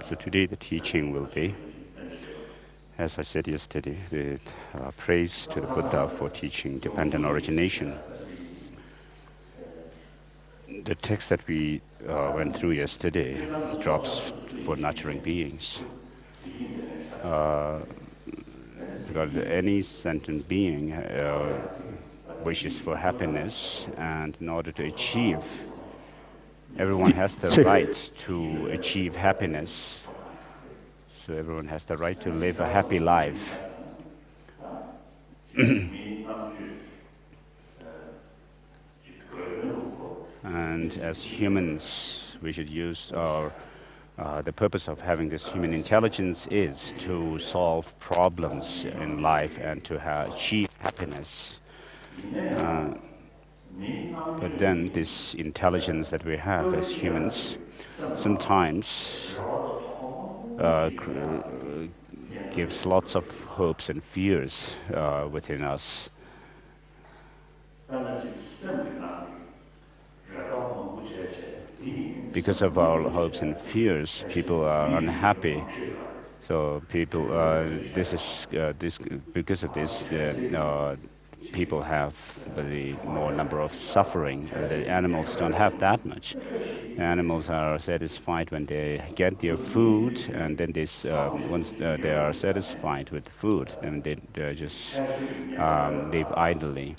So today the teaching will be, as I said yesterday, the praise to the Buddha for teaching dependent origination. The text that we went through yesterday drops for nurturing beings. Because any sentient being wishes for happiness, and in order to achieve, everyone has the right to achieve happiness. So everyone has the right to live a happy life. And as humans, we should use the purpose of having this human intelligence is to solve problems in life and to achieve happiness. But then this intelligence that we have as humans sometimes gives lots of hopes and fears within us. Because of our hopes and fears, people are unhappy. So people, because of this, people have the more number of suffering. The animals don't have that much. The animals are satisfied when they get their food, and then once they are satisfied with food, then they just live idly.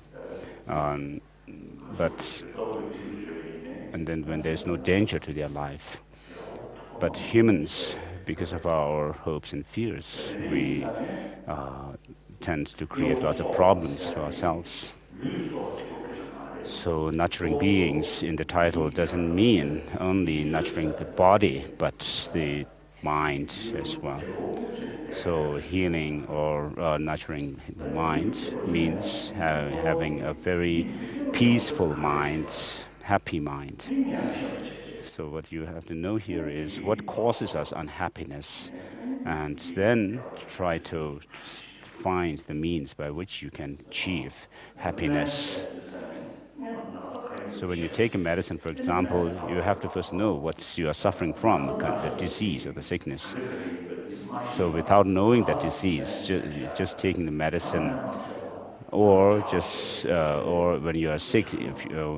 And then when there's no danger to their life. But humans, because of our hopes and fears, we tend to create lots of problems to ourselves. So nurturing beings in the title doesn't mean only nurturing the body, but the mind as well. So healing or nurturing the mind means having a very peaceful mind, happy mind. So what you have to know here is what causes us unhappiness, and then try to find the means by which you can achieve happiness. So when you take a medicine, for example, you have to first know what you are suffering from, the disease or the sickness. So without knowing that disease, just taking the medicine, or when you are sick,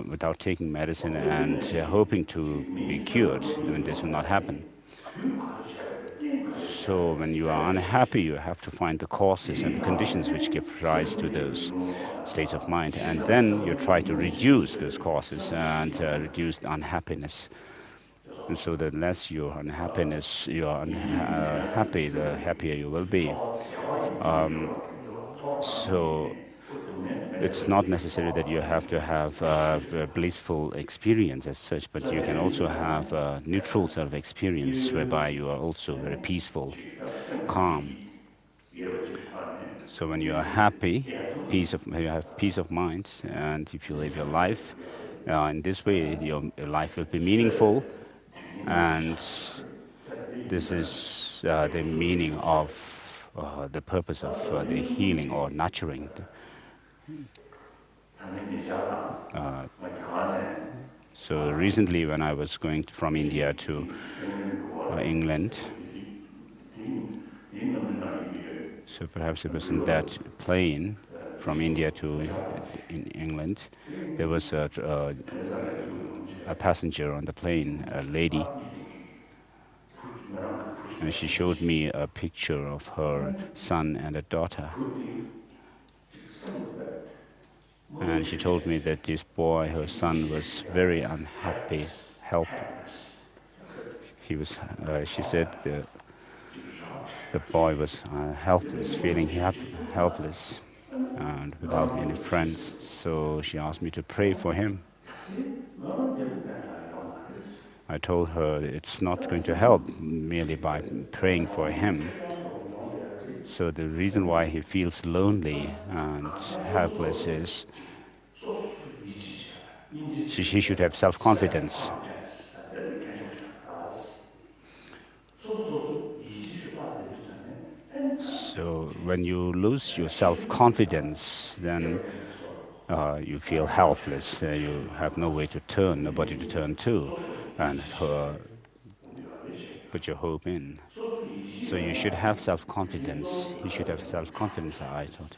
without taking medicine and hoping to be cured, then this will not happen. So when you are unhappy, you have to find the causes and the conditions which give rise to those states of mind, and then you try to reduce those causes and reduce the unhappiness. And so the less your unhappiness, you are unhappy, the happier you will be. So it's not necessary that you have to have a blissful experience as such, but you can also have a neutral sort of experience whereby you are also very peaceful, calm. So when you are happy, you have peace of mind, and if you live your life in this way, your life will be meaningful, and this is the meaning of the purpose of the healing or nurturing. So recently when I was going from India to England, so perhaps it was in that plane from India to England, there was a passenger on the plane, a lady, and she showed me a picture of her son and a daughter. And she told me that this boy, her son, was very unhappy, helpless. She said the boy was helpless, feeling helpless and without any friends. So she asked me to pray for him. I told her it's not going to help merely by praying for him. So the reason why he feels lonely and helpless is he should have self-confidence. So when you lose your self-confidence, then you feel helpless. You have no way to turn, nobody to turn to. And put your hope in. So you should have self-confidence. You should have self-confidence, I thought.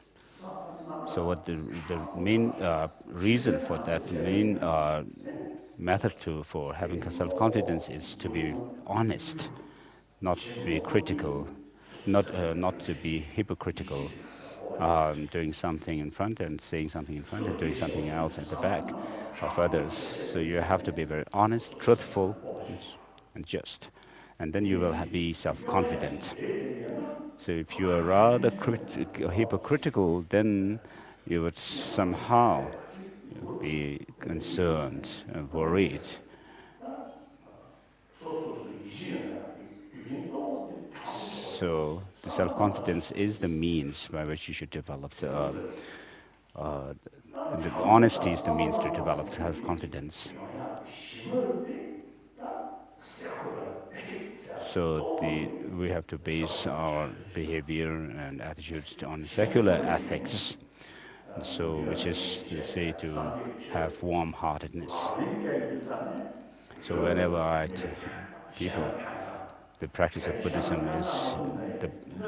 So what the main reason for that, main method for having self-confidence is to be honest, not to be critical, not to be hypocritical, doing something in front and saying something in front and doing something else at the back of others. So you have to be very honest, truthful, and just. And then you will be self-confident. So if you are rather hypocritical, then you would somehow be concerned and worried. So the self-confidence is the means by which you should develop. The honesty is the means to develop self-confidence. So we have to base our behavior and attitudes on secular ethics. So, which is to say to have warm-heartedness. So whenever I tell people, the practice of Buddhism is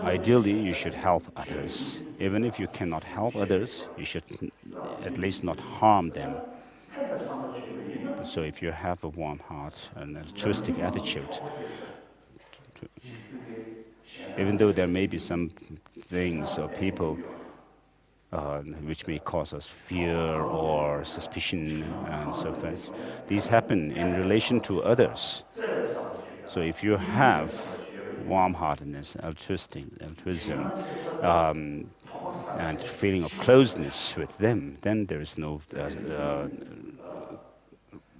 ideally you should help others. Even if you cannot help others, you should at least not harm them. So if you have a warm heart, an altruistic attitude, even though there may be some things or people which may cause us fear or suspicion and so forth, these happen in relation to others. So if you have warm-heartedness, altruism, and feeling of closeness with them, then there is no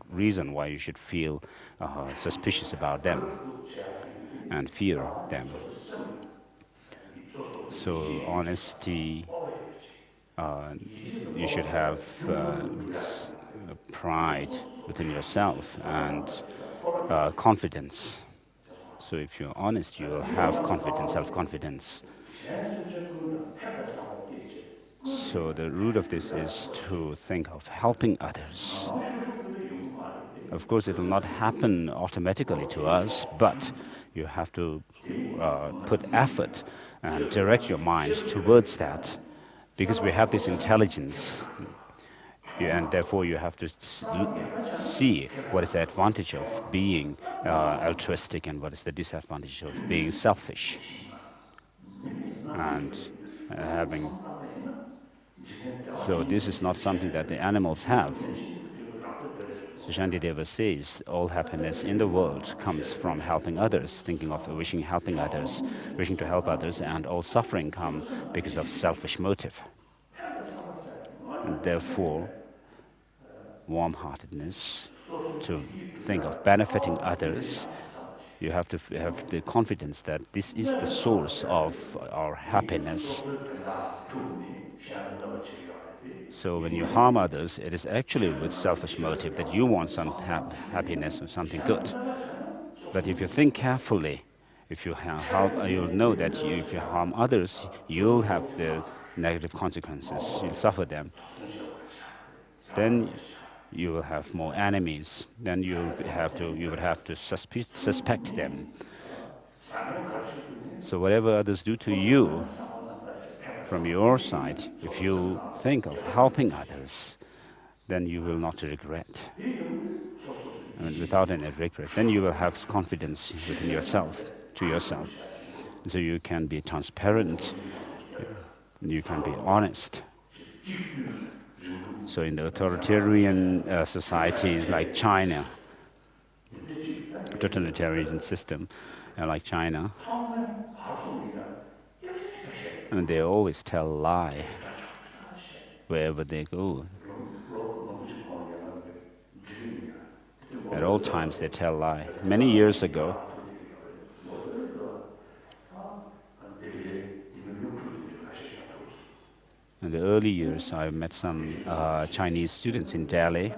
reason why you should feel suspicious about them and fear them. So honesty, you should have pride within yourself and confidence. So if you're honest, you will have confidence, self-confidence. So the root of this is to think of helping others. Of course, it will not happen automatically to us, but you have to put effort and direct your mind towards that, because we have this intelligence, and therefore you have to see what is the advantage of being altruistic and what is the disadvantage of being selfish. And so this is not something that the animals have. Shantideva says all happiness in the world comes from helping others, thinking of wishing helping others, wishing to help others, and all suffering come because of selfish motive. And therefore, warm-heartedness, to think of benefiting others, you have to have the confidence that this is the source of our happiness. So when you harm others, it is actually with selfish motive that you want some happiness or something good. But if you think carefully, if you you'll know that if you harm others, you'll have the negative consequences. You'll suffer them. Then you will have more enemies. Then you would have to suspect them. So whatever others do to you, from your side, if you think of helping others, then you will not regret. And without any regret, then you will have confidence within yourself, to yourself. So you can be transparent, you can be honest. So in the authoritarian societies like China, totalitarian system like China, and they always tell a lie wherever they go. At all times they tell a lie. Many years ago, in the early years, I met some Chinese students in Delhi,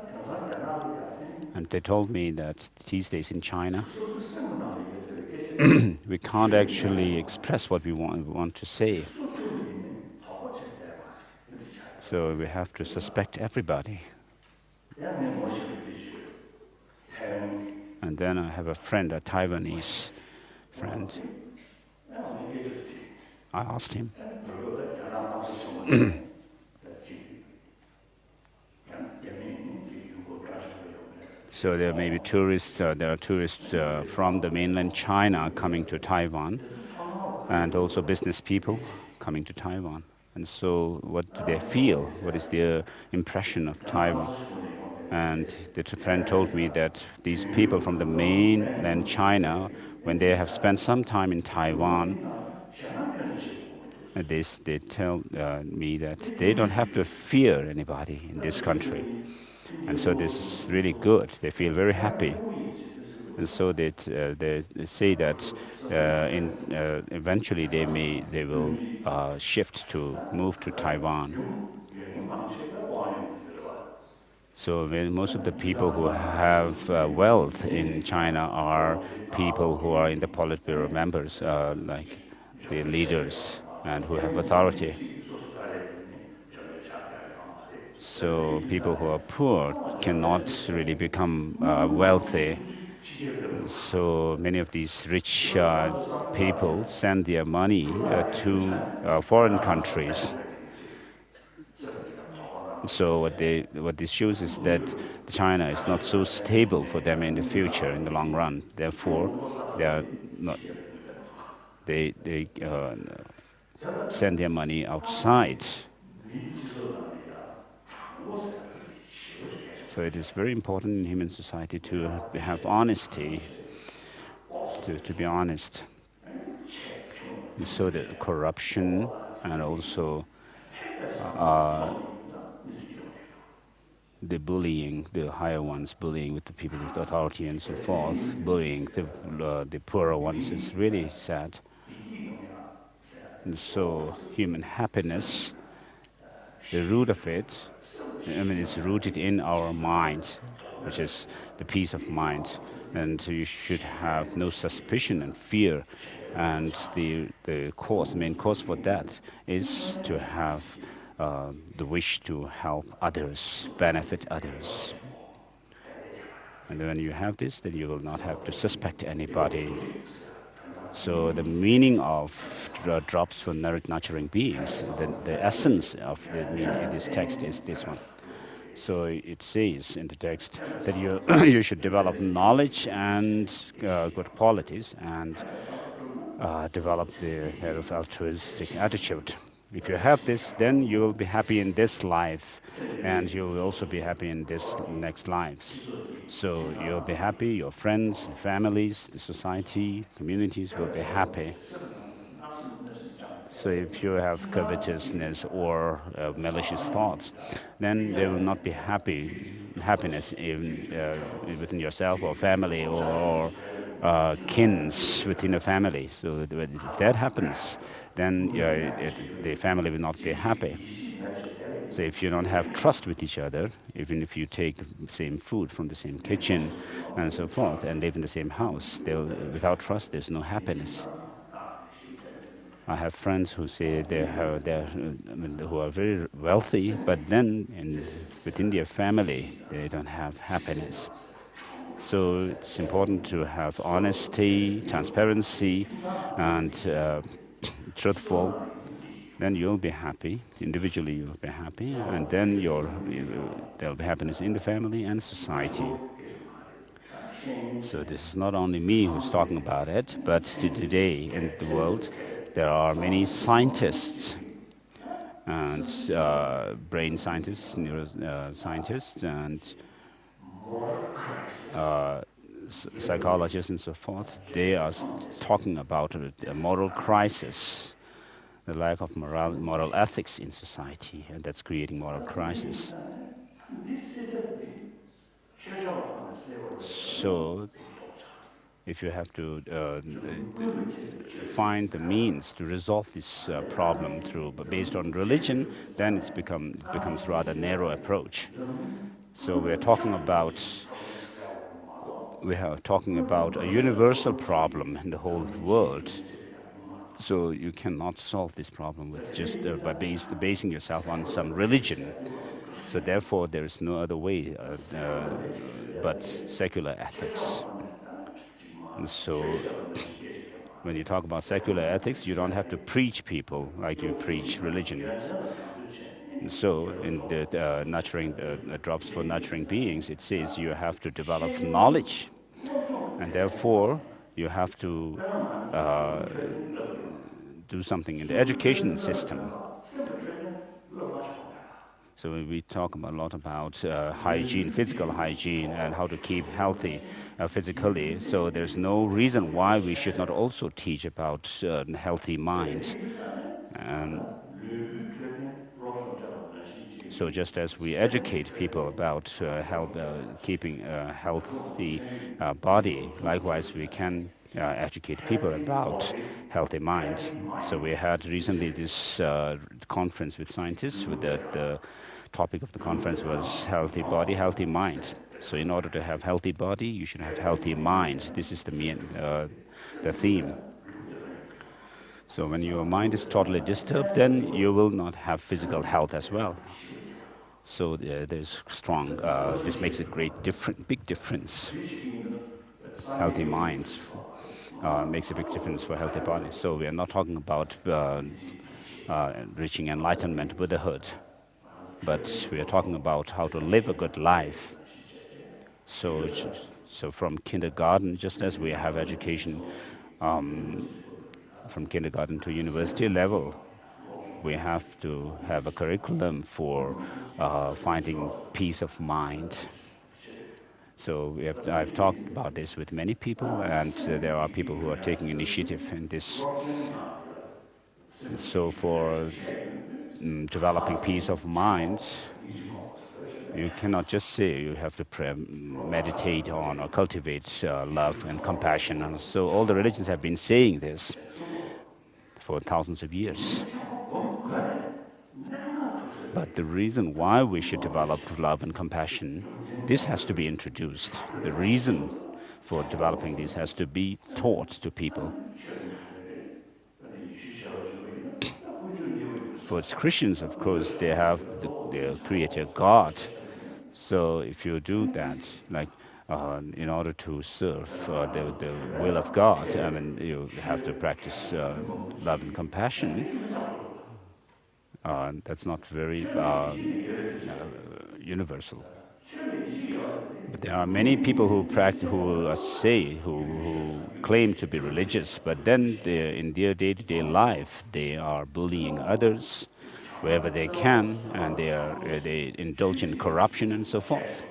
and they told me that these days in China, we can't actually express what we want to say. So we have to suspect everybody. And then I have a friend, a Taiwanese, friend. I asked him. So there may be tourists, there are tourists from the mainland China coming to Taiwan, and also business people coming to Taiwan. And so what do they feel? What is their impression of Taiwan? And the friend told me that these people from the mainland China, when they have spent some time in Taiwan, they tell me that they don't have to fear anybody in this country. And so this is really good. They feel very happy. And so they say that eventually they will shift to move to Taiwan. So most of the people who have wealth in China are people who are in the Politburo members, like the leaders and who have authority. So people who are poor cannot really become wealthy. So many of these rich people send their money to foreign countries. So what this shows is that China is not so stable for them in the future, in the long run. Therefore, they send their money outside. So it is very important in human society to have honesty, to be honest. So that corruption and also the bullying, the higher ones bullying with the people with authority and so forth, bullying the poorer ones is really sad. And so human happiness, the root of it, it's rooted in our mind, which is the peace of mind. And you should have no suspicion and fear. And the main cause for that is to have the wish to help others, benefit others. And when you have this, then you will not have to suspect anybody. So the meaning of drops for nurturing beings, the essence of the meaning in this text is this one. So it says in the text that you should develop knowledge and good qualities and develop the altruistic attitude. If you have this, then you will be happy in this life, and you will also be happy in this next lives. So you'll be happy, your friends, families, the society, communities will be happy. So if you have covetousness or malicious thoughts, then there will not be happiness within yourself or family or kins within a family. So if that happens, then the family will not be happy. So if you don't have trust with each other, even if you take the same food from the same kitchen and so forth and live in the same house, without trust, there's no happiness. I have friends who say who are very wealthy, but then within their family, they don't have happiness. So it's important to have honesty, transparency, and truthful. Then you'll be happy. Individually, you'll be happy, and then there'll be happiness in the family and society. So this is not only me who's talking about it, but today in the world, there are many scientists and brain scientists, neuroscientists, and psychologists and so forth. They are talking about a moral crisis, the lack of moral ethics in society, and that's creating moral crisis. So if you have to find the means to resolve this problem based on religion, then it becomes rather narrow approach. So we are talking about a universal problem in the whole world. So you cannot solve this problem with just by basing yourself on some religion. So therefore, there is no other way but secular ethics. And so When you talk about secular ethics, you don't have to preach people like you preach religion. So in the nurturing drops for nurturing beings, it says you have to develop knowledge, and therefore you have to do something in the education system. So we talk a lot about hygiene, physical hygiene, and how to keep healthy physically. So there's no reason why we should not also teach about healthy minds. So just as we educate people about keeping a healthy body, likewise we can educate people about healthy minds. So we had recently this conference with scientists. With the topic of the conference was healthy body, healthy mind. So in order to have healthy body, you should have healthy mind. This is the theme. So when your mind is totally disturbed, then you will not have physical health as well. So there's strong. This makes a big difference. Healthy minds makes a big difference for healthy bodies. So we are not talking about reaching enlightenment, Buddhahood, but we are talking about how to live a good life. So from kindergarten, just as we have education from kindergarten to university level, we have to have a curriculum for finding peace of mind. So I've talked about this with many people, and there are people who are taking initiative in this. So for developing peace of mind, you cannot just say you have to meditate on or cultivate love and compassion. And so all the religions have been saying this for thousands of years. But the reason why we should develop love and compassion, this has to be introduced. The reason for developing this has to be taught to people. For Christians, of course, they have their creator God. So if you do that, like in order to serve the will of God, I mean, you have to practice love and compassion. That's not very universal. But there are many people who claim to be religious, but then in their day-to-day life, they are bullying others wherever they can, and they indulge in corruption and so forth.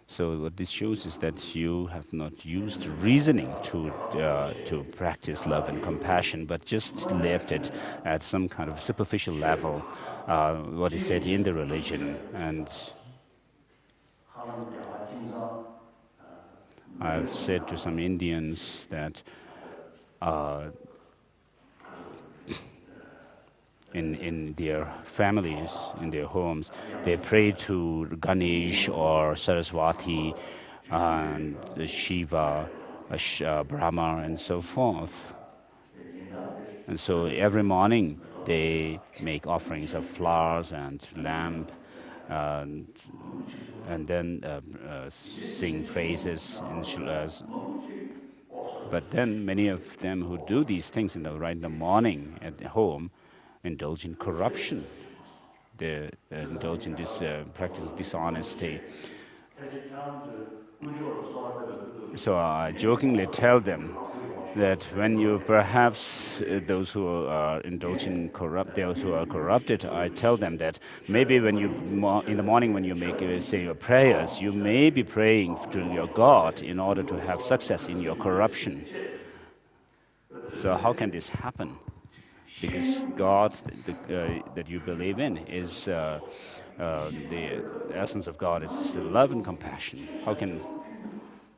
So what this shows is that you have not used reasoning to practice love and compassion, but just left it at some kind of superficial level, what is said in the religion. And I've said to some Indians that in their families, in their homes, they pray to Ganesh or Saraswati and Shiva, Brahma, and so forth. And so every morning they make offerings of flowers and lamp, and then sing praises. But then many of them who do these things in the morning at home indulge in corruption. They indulge in this practice of dishonesty. So I jokingly tell them that when you perhaps those who are indulging those who are corrupted, I tell them that maybe when you in the morning when you say your prayers, you may be praying to your God in order to have success in your corruption. So how can this happen? Because God that you believe in is the essence of God is love and compassion.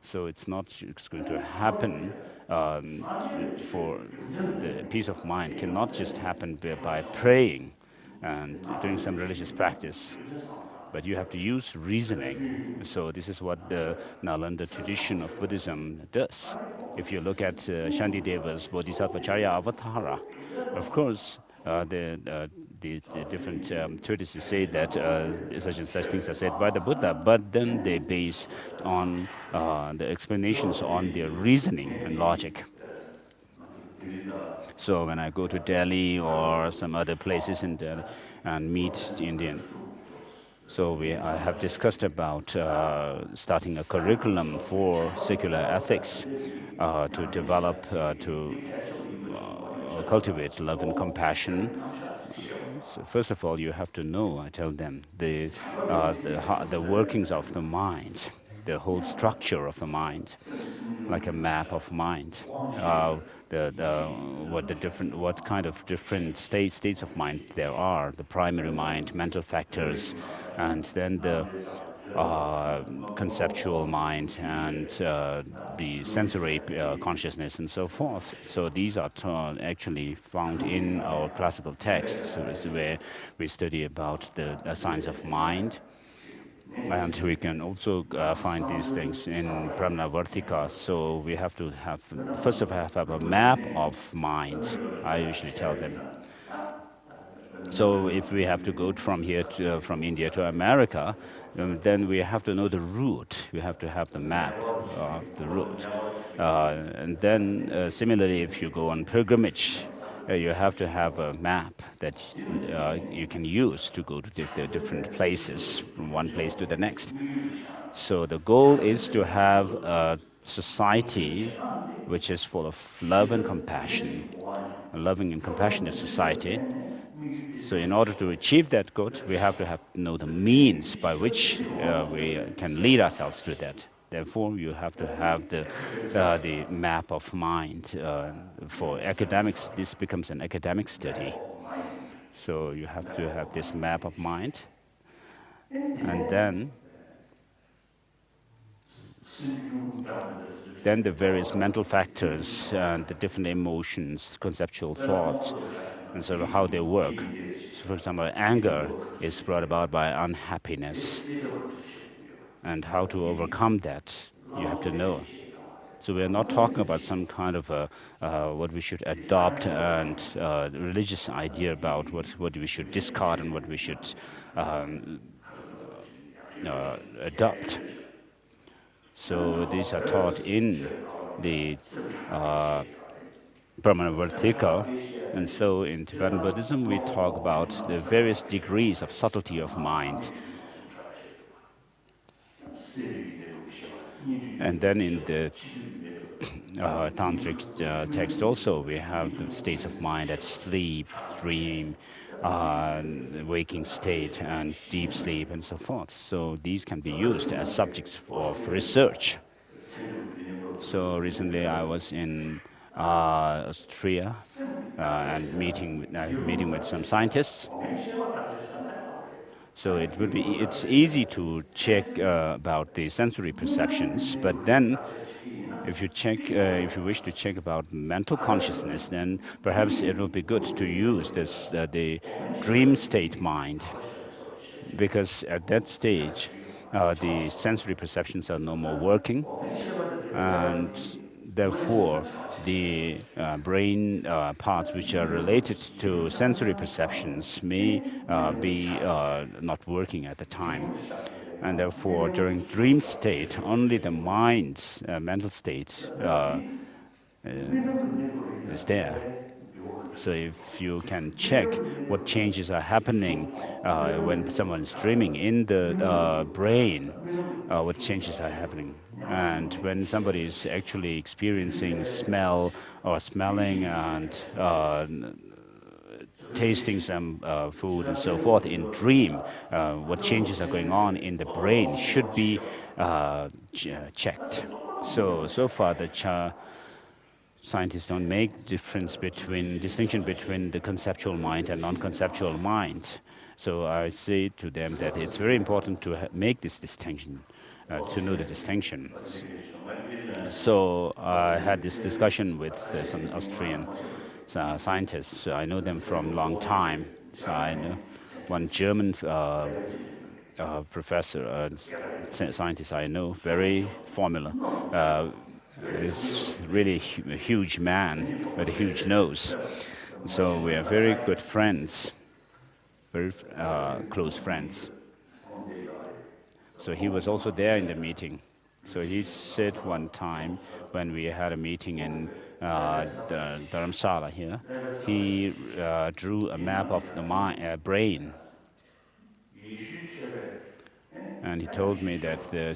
So it's going to happen for the peace of mind cannot just happen by praying and doing some religious practice, but you have to use reasoning. So this is what the Nalanda tradition of Buddhism does. If you look at Shantideva's Bodhisattva Charya Avatara, of course, the the different treatises say that such and such things are said by the Buddha, but then they base on the explanations on their reasoning and logic. So when I go to Delhi or some other places in Delhi and meet Indian, so I have discussed about starting a curriculum for secular ethics to develop, to cultivate love and compassion. So first of all, you have to know, I tell them, the workings of the mind, the whole structure of the mind, like a map of mind. What kind of different states of mind there are, the primary mind, mental factors, and then the conceptual mind and the sensory consciousness and so forth. So these are actually found in our classical texts. So this is where we study about the science of mind. And we can also find these things in Brahmanavartika. So we have to have, first of all, have a map of minds, I usually tell them. So if we have to go from here to, from India to America, then we have to know the route. We have to have the map of the route. And then similarly, if you go on pilgrimage, you have to have a map that you can use to go to the different places, from one place to the next. So the goal is to have a society which is full of love and compassion, a loving and compassionate society. So in order to achieve that goal, we have to know the means by which we can lead ourselves to that. Therefore, you have to have the map of mind. For academics, this becomes an academic study. So you have to have this map of mind. And then the various mental factors and the different emotions, conceptual thoughts, and sort of how they work. So for example, anger is brought about by unhappiness. And how to overcome that, you have to know. So we are not talking about some kind of what we should adopt and religious idea about what we should discard and what we should adopt. So these are taught in the Brahmanavartika. And so in Tibetan Buddhism, we talk about the various degrees of subtlety of mind. And then in the tantric text also, we have the states of mind at sleep, dream, waking state, and deep sleep, and so forth. So these can be used as subjects of research. So recently I was in Austria and meeting with some scientists. So it's easy to check about the sensory perceptions, but then if you wish to check about mental consciousness, then perhaps it will be good to use the dream state mind, because at that stage the sensory perceptions are no more working, and therefore the brain parts which are related to sensory perceptions may be not working at the time. And therefore, during dream state, only the mind's mental state is there. So if you can check what changes are happening when someone is dreaming in the brain, what changes are happening. And when somebody is actually experiencing smell or smelling and tasting some food and so forth in dream, what changes are going on in the brain should be checked. So far the scientists don't make distinction between the conceptual mind and non-conceptual mind. So I say to them that it's very important to make this distinction, to know the distinction. So I had this discussion with some Austrian scientists. I know them from a long time. So I know one German professor, scientist I know, very formula. Is really a huge man with a huge nose. So we are very good friends. very close friends. So he was also there in the meeting. So he said one time when we had a meeting in the Dharamsala here, he drew a map of the brain. And he told me that the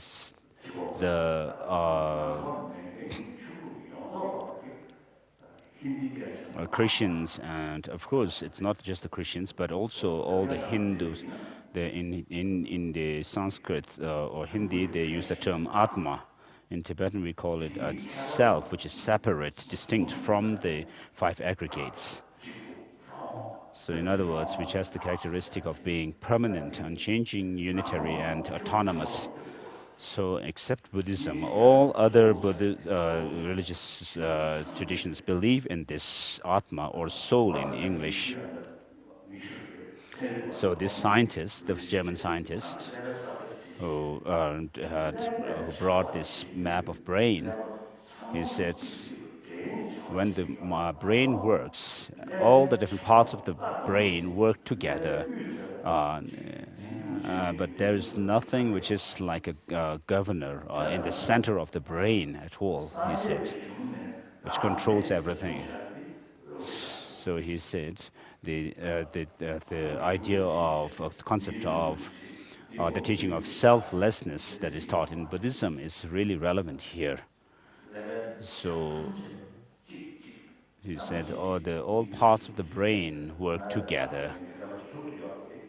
Christians, and of course it's not just the Christians, but also all the Hindus. In the Sanskrit or Hindi, they use the term Atma. In Tibetan, we call it a self, which is separate, distinct from the five aggregates. So in other words, which has the characteristic of being permanent, unchanging, unitary, and autonomous. So except Buddhism, all other religious traditions believe in this Atma, or soul in English. So this scientist, the German scientist, who brought this map of brain, he said, when the brain works, all the different parts of the brain work together. But there is nothing which is like a governor in the center of the brain at all, he said, which controls everything. So he said the idea of the concept of the teaching of selflessness that is taught in Buddhism is really relevant here. So he said all parts of the brain work together.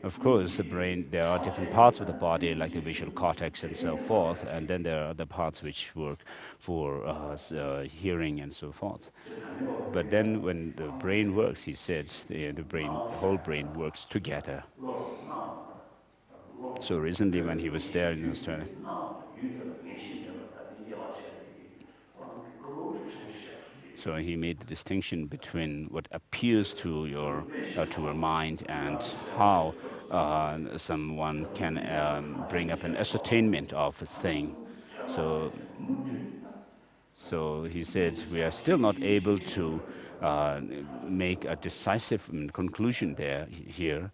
Of course, the brain, there are different parts of the body, like the visual cortex and so forth, and then there are other parts which work for hearing and so forth. But then when the brain works, he said, the whole brain works together. So recently when he was there in Australia, so he made the distinction between what appeals to your mind and how someone can bring up an ascertainment of a thing. So he said we are still not able to make a decisive conclusion here,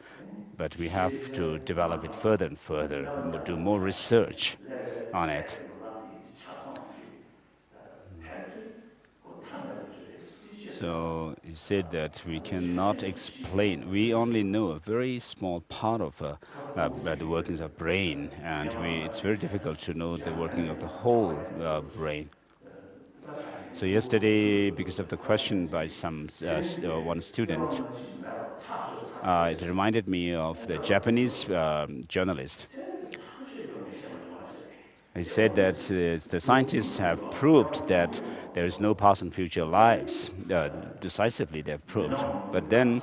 but we have to develop it further and further, do more research on it. So he said that we cannot explain. We only know a very small part of the workings of brain, and it's very difficult to know the working of the whole brain. So yesterday, because of the question by one student, it reminded me of the Japanese journalist. He said that the scientists have proved that there is no past and future lives. Decisively, they have proved. But then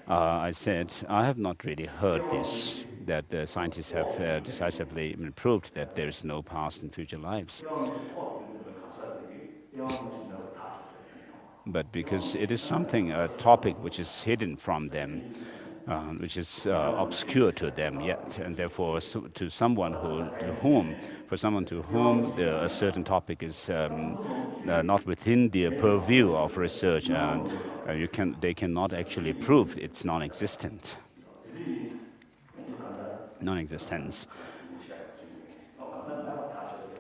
I said, I have not really heard this, that the scientists have decisively proved that there is no past and future lives. But because it is a topic which is hidden from them, which is obscure to them yet, and therefore for someone to whom a certain topic is not within the purview of research, they cannot actually prove its non-existence.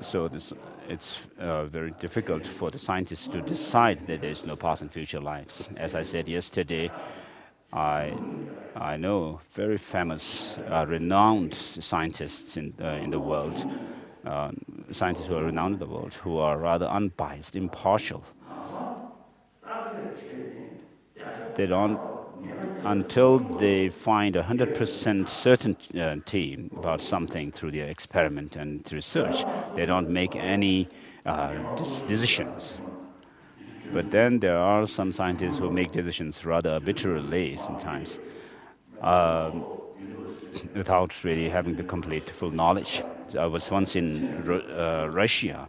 So it's very difficult for the scientists to decide that there is no past and future lives. As I said yesterday, I know very famous, renowned scientists in the world, scientists who are renowned in the world, who are rather unbiased, impartial. They don't, until they find 100% certainty about something through their experiment and research, they don't make any decisions. But then there are some scientists who make decisions rather arbitrarily sometimes, without really having the complete full knowledge. I was once in Russia.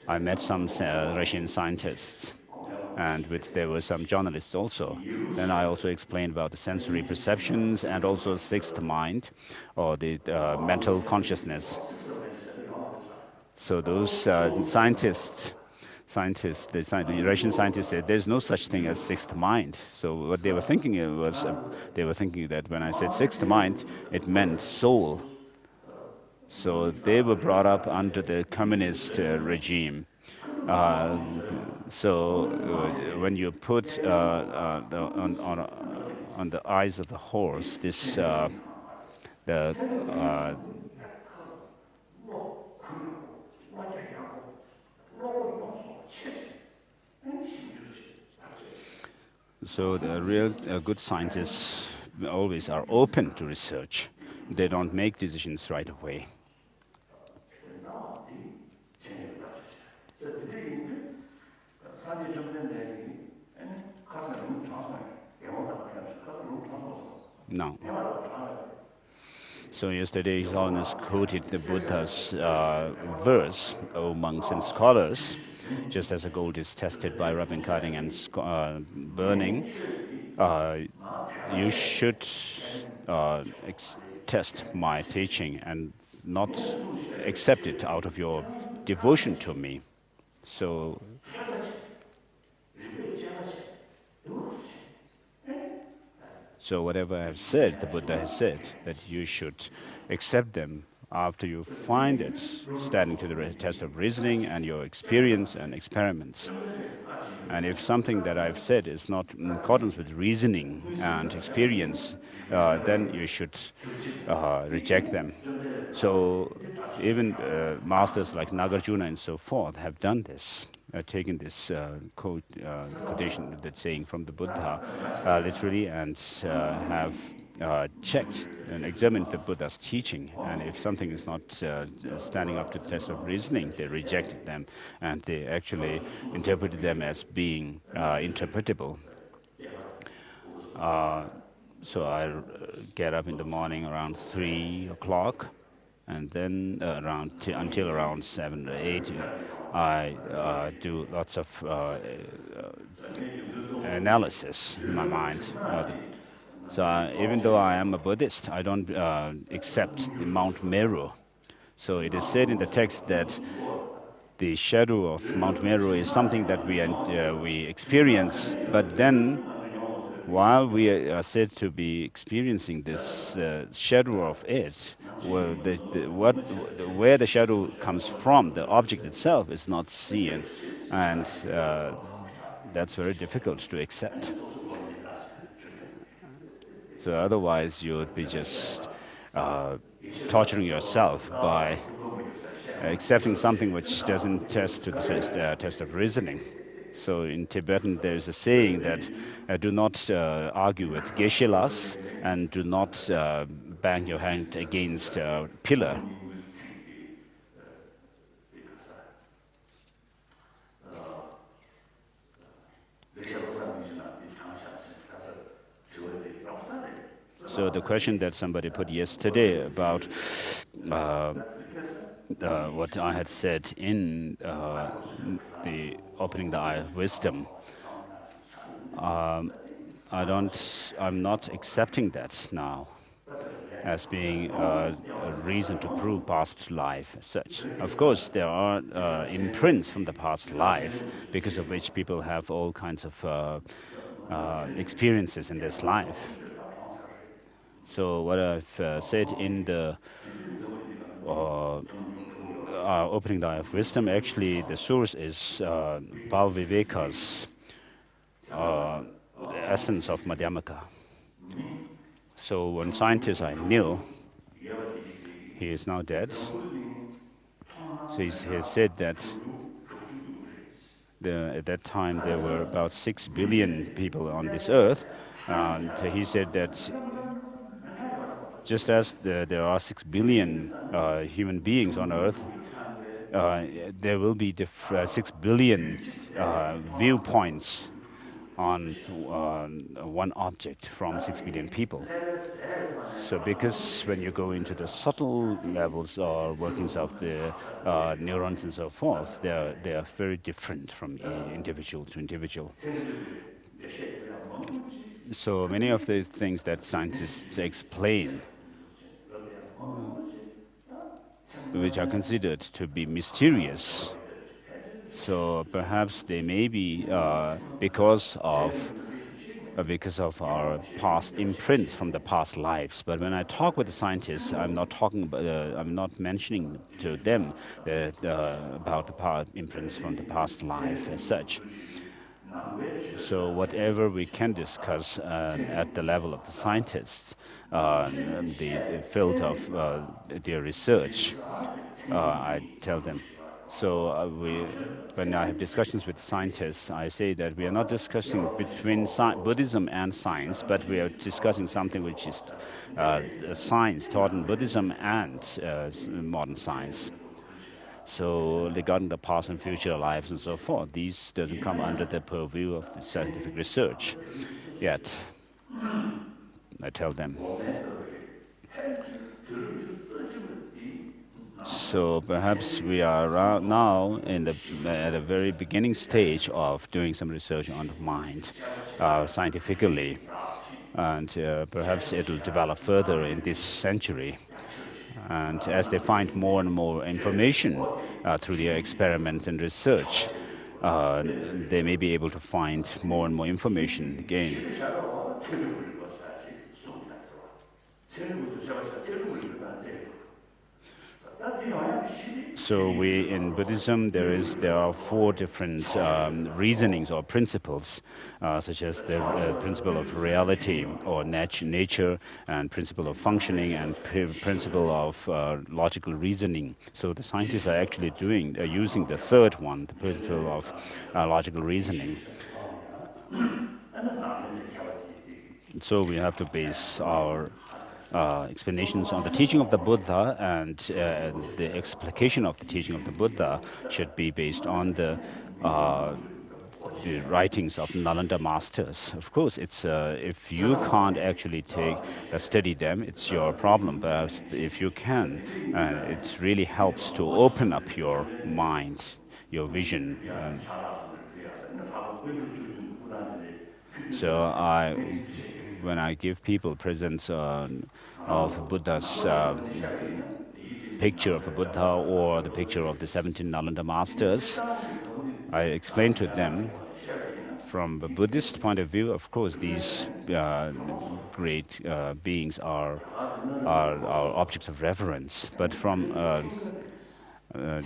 I met some Russian scientists, and there were some journalists also. Then I also explained about the sensory perceptions and also sixth mind, or the mental consciousness. So those scientists scientists, the Russian scientists said there's no such thing as sixth mind. So what they were thinking was, they were thinking that when I said sixth mind, it meant soul. So they were brought up under the communist regime. When you put on the eyes of the horse, so the real good scientists always are open to research. They don't make decisions right away. No. So yesterday, His Holiness quoted the Buddha's verse, "O monks and scholars, just as the gold is tested by rubbing, cutting, and burning, you should test my teaching and not accept it out of your devotion to me." So whatever I have said, the Buddha has said that you should accept them after you find it standing to the test of reasoning and your experience and experiments. And if something that I've said is not in accordance with reasoning and experience, then you should reject them. So even masters like Nagarjuna and so forth have done this, taken this quotation, that saying from the Buddha, literally, and have checked and examined the Buddha's teaching. And if something is not standing up to the test of reasoning, they rejected them, and they actually interpreted them as being interpretable. So I get up in the morning around 3 o'clock, and then until around 7 or 8, I do lots of analysis in my mind. So even though I am a Buddhist, I don't accept the Mount Meru. So it is said in the text that the shadow of Mount Meru is something that we experience, but then while we are said to be experiencing this shadow of it, where the shadow comes from, the object itself is not seen, and that's very difficult to accept. So otherwise, you would be just torturing yourself by accepting something which doesn't test to the test of reasoning. So in Tibetan, there is a saying that do not argue with geshe-las, and do not bang your hand against a pillar. So the question that somebody put yesterday about what I had said in the opening the eye of wisdom, I'm not accepting that now as being a reason to prove past life as such. Of course, there are imprints from the past life because of which people have all kinds of experiences in this life. So what I've said in the opening the eye of wisdom, actually the source is Bhaviveka's the essence of Madhyamaka. So one scientist I knew, he is now dead. So he said that at that time there were about 6 billion people on this earth, and he said that just as there are 6 billion human beings on earth, there will be 6 billion viewpoints on one object from 6 billion people. So because when you go into the subtle levels or workings of the neurons and so forth, they are very different from individual to individual. So many of the things that scientists explain, which are considered to be mysterious, So perhaps they may be because of our past imprints from the past lives. But when I talk with the scientists, I'm not mentioning to them about the past imprints from the past life as such. So whatever we can discuss at the level of the scientists, the field of their research, I tell them. So when I have discussions with scientists, I say that we are not discussing between Buddhism and science, but we are discussing something which is science taught in Buddhism and modern science. So regarding the past and future lives and so forth, these doesn't come under the purview of the scientific research yet. I tell them. So perhaps we are now at a very beginning stage of doing some research on the mind scientifically, and perhaps it will develop further in this century. And as they find more and more information through their experiments and research, they may be able to find more and more information again. So in Buddhism, there are 4 different reasonings or principles, such as the principle of reality or nature, and principle of functioning, and principle of logical reasoning. So the scientists are actually using the 3rd one, the principle of logical reasoning. So we have to base our explanations on the teaching of the Buddha, and the explication of the teaching of the Buddha should be based on the writings of Nalanda masters. Of course, it's if you can't actually study them, it's your problem. But if you can, it really helps to open up your mind, your vision. So when I give people presents of Buddha's picture of a Buddha or the picture of the 17 Nalanda masters, I explain to them from a Buddhist point of view. Of course, these great beings are objects of reverence. But from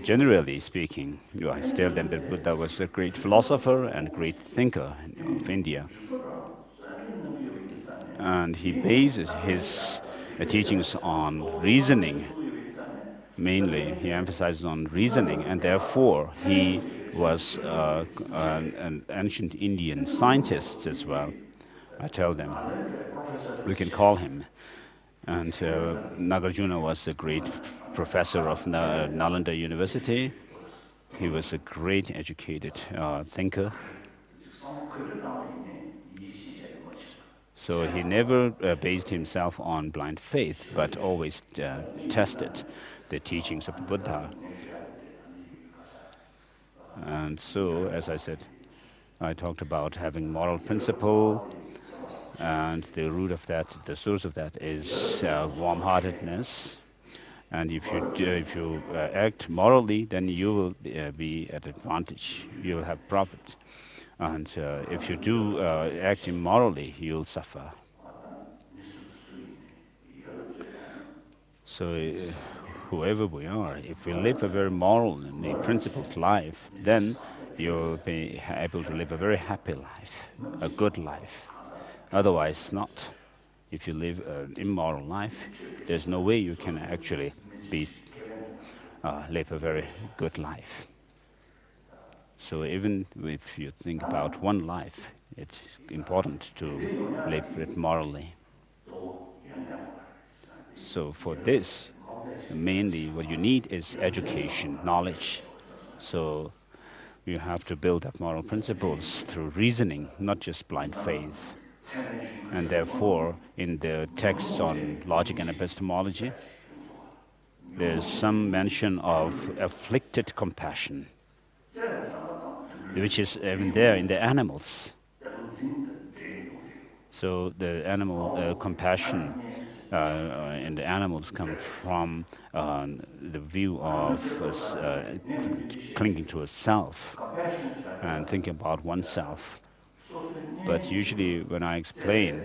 generally speaking, I tell them that Buddha was a great philosopher and great thinker of India. And he bases his teachings on reasoning. Mainly, he emphasizes on reasoning, and therefore he was an ancient Indian scientist as well. I tell them, we can call him. And Nagarjuna was a great professor of Nalanda University. He was a great educated thinker. So he never based himself on blind faith, but always tested the teachings of the Buddha. And so, as I said, I talked about having moral principle, and the root of that, the source of that is warm-heartedness. And if you act morally, then you will be at advantage. You will have profit. And if you do act immorally, you'll suffer. So whoever we are, if we live a very moral and a principled life, then you'll be able to live a very happy life, a good life. Otherwise, not. If you live an immoral life, there's no way you can actually live a very good life. So even if you think about one life, it's important to live it morally. So for this, mainly what you need is education, knowledge. So you have to build up moral principles through reasoning, not just blind faith. And therefore, in the texts on logic and epistemology, there's some mention of afflicted compassion, which is even there in the animals. So the animal compassion in the animals come from the view of clinging to a self and thinking about oneself. But usually when I explain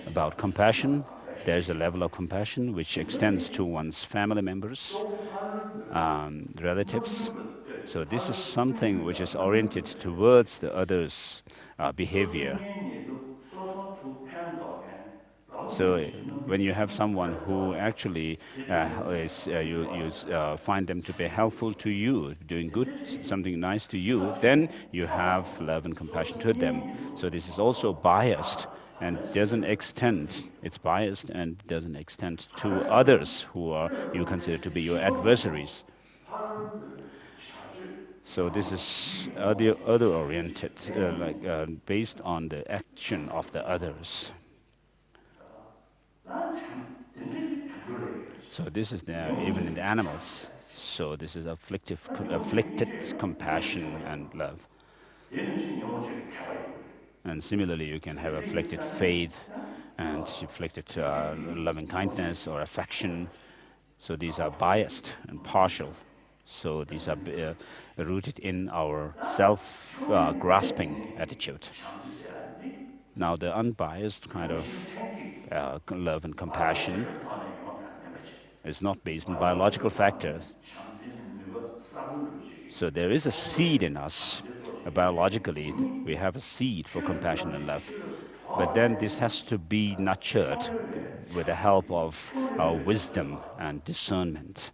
about compassion, there's a level of compassion which extends to one's family members, relatives. So this is something which is oriented towards the other's behavior. So when you have someone who actually you find them to be helpful to you, doing good, something nice to you, then you have love and compassion to them. So this is also biased and doesn't extend. It's biased and doesn't extend to others who are you consider to be your adversaries. So this is other oriented, based on the action of the others. So this is there even in the animals. So this is afflicted compassion and love. And similarly, you can have afflicted faith and afflicted loving kindness or affection. So these are biased and partial. So these are rooted in our self-grasping attitude. Now the unbiased kind of love and compassion is not based on biological factors. So there is a seed in us. Biologically, we have a seed for compassion and love. But then this has to be nurtured with the help of our wisdom and discernment.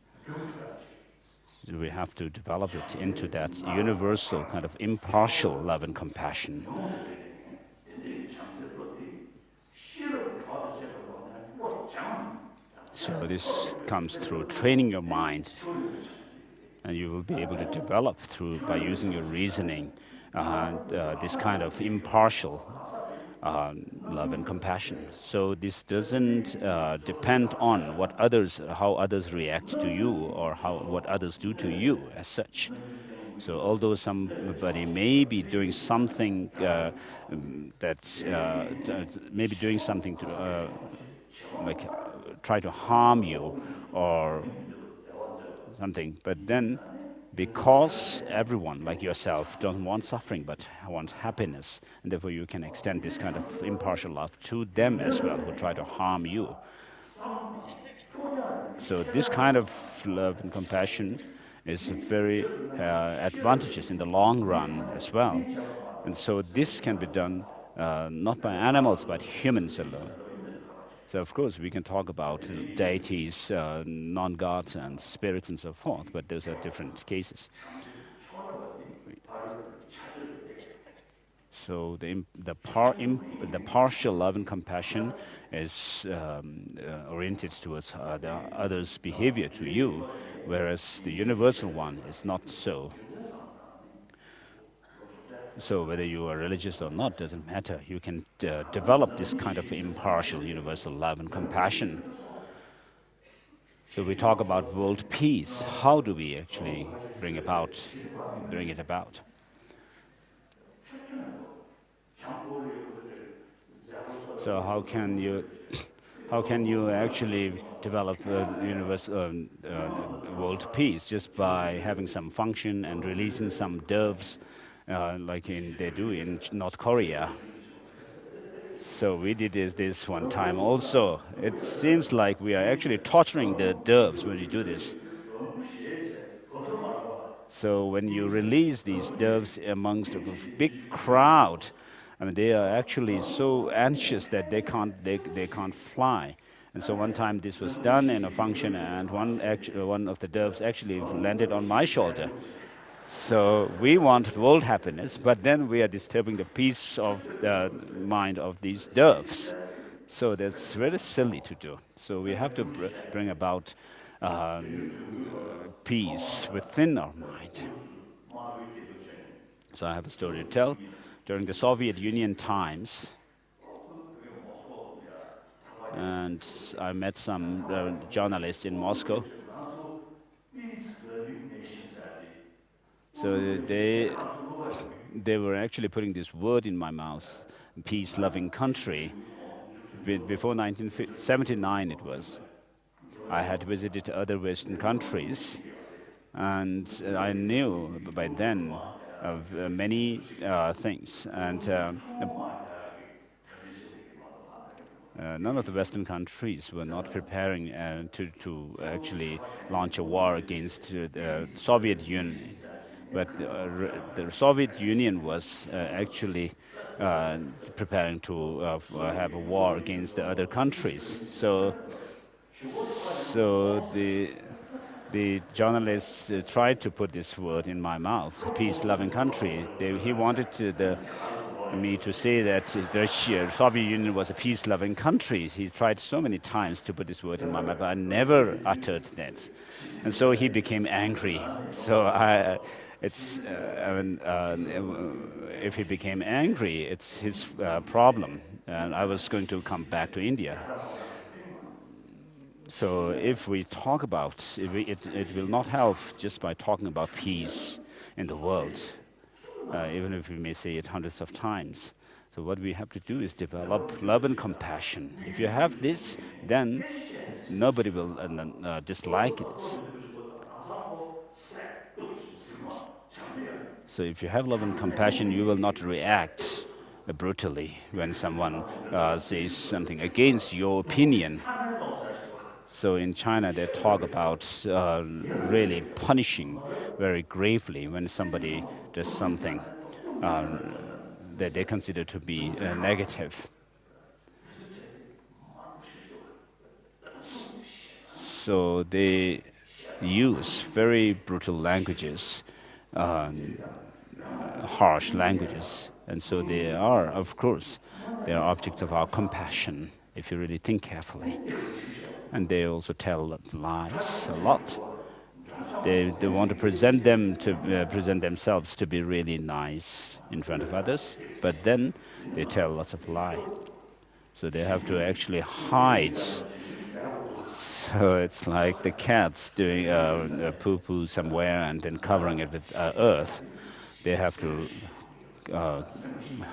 We have to develop it into that universal kind of impartial love and compassion. So this comes through training your mind, and you will be able to develop by using your reasoning this kind of impartial love and compassion. So this doesn't depend on how others react to you or what others do to you as such. So although somebody may be doing something maybe doing something to try to harm you or something, but then because everyone, like yourself, doesn't want suffering but wants happiness, and therefore you can extend this kind of impartial love to them as well who try to harm you. So this kind of love and compassion is very advantageous in the long run as well. And so this can be done not by animals but humans alone. So of course we can talk about deities, non-gods and spirits and so forth, but those are different cases. So the partial love and compassion is oriented towards the other's behavior to you, whereas the universal one is not so. So whether you are religious or not doesn't matter. You can develop this kind of impartial universal love and compassion. So we talk about world peace. How do we actually bring it about? So how can you actually develop universal world peace just by having some function and releasing some doves? Like they do in North Korea. So we did this one time also. It seems like we are actually torturing the doves when we do this. So when you release these doves amongst a big crowd, I mean, they are actually so anxious that they can't fly. And so one time this was done in a function, and one of the doves actually landed on my shoulder. So we want world happiness, but then we are disturbing the peace of the mind of these doves. So that's very silly to do. So we have to bring about peace within our mind. So I have a story to tell. During the Soviet Union times, and I met some journalists in Moscow. So they were actually putting this word in my mouth, peace-loving country, before 1979 it was. I had visited other Western countries, and I knew by then of many things. And none of the Western countries were not preparing to actually launch a war against the Soviet Union. But the Soviet Union was actually preparing to have a war against the other countries. So the journalists tried to put this word in my mouth, peace-loving country. He wanted me to say that the Soviet Union was a peace-loving country. He tried so many times to put this word in my mouth, but I never uttered that. And so he became angry. So if he became angry, it's his problem. And I was going to come back to India. So if we talk about, it will not help just by talking about peace in the world, even if we may say it hundreds of times. So what we have to do is develop love and compassion. If you have this, then nobody will dislike it. So if you have love and compassion, you will not react brutally when someone says something against your opinion. So in China, they talk about really punishing very gravely when somebody does something that they consider to be negative. So they use very brutal languages, harsh languages. And so they are, of course, they are objects of our compassion, if you really think carefully. And they also tell lies a lot. They want to present themselves to be really nice in front of others, but then they tell lots of lies. So they have to actually hide. So it's like the cats doing a poo-poo somewhere and then covering it with earth. They have to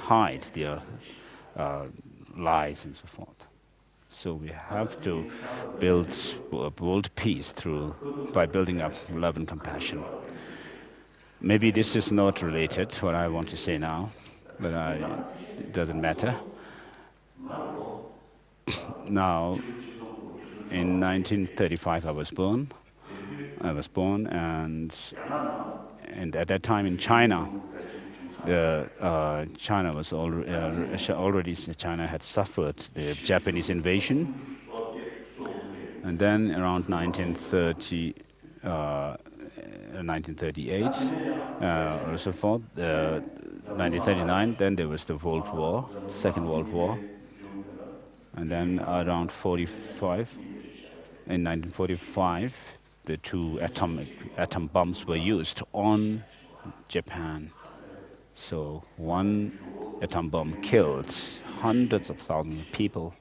hide their lies and so forth. So we have to build world peace by building up love and compassion. Maybe this is not related to what I want to say now, but it doesn't matter. Now, in 1935 I was born, and at that time in China, China was already China had suffered the Japanese invasion, and then around 1938 or so forth, 1939. Then there was the World War, Second World War, and then around 45, in 1945, the two atom bombs were used on Japan. So one atom bomb killed hundreds of thousands of people.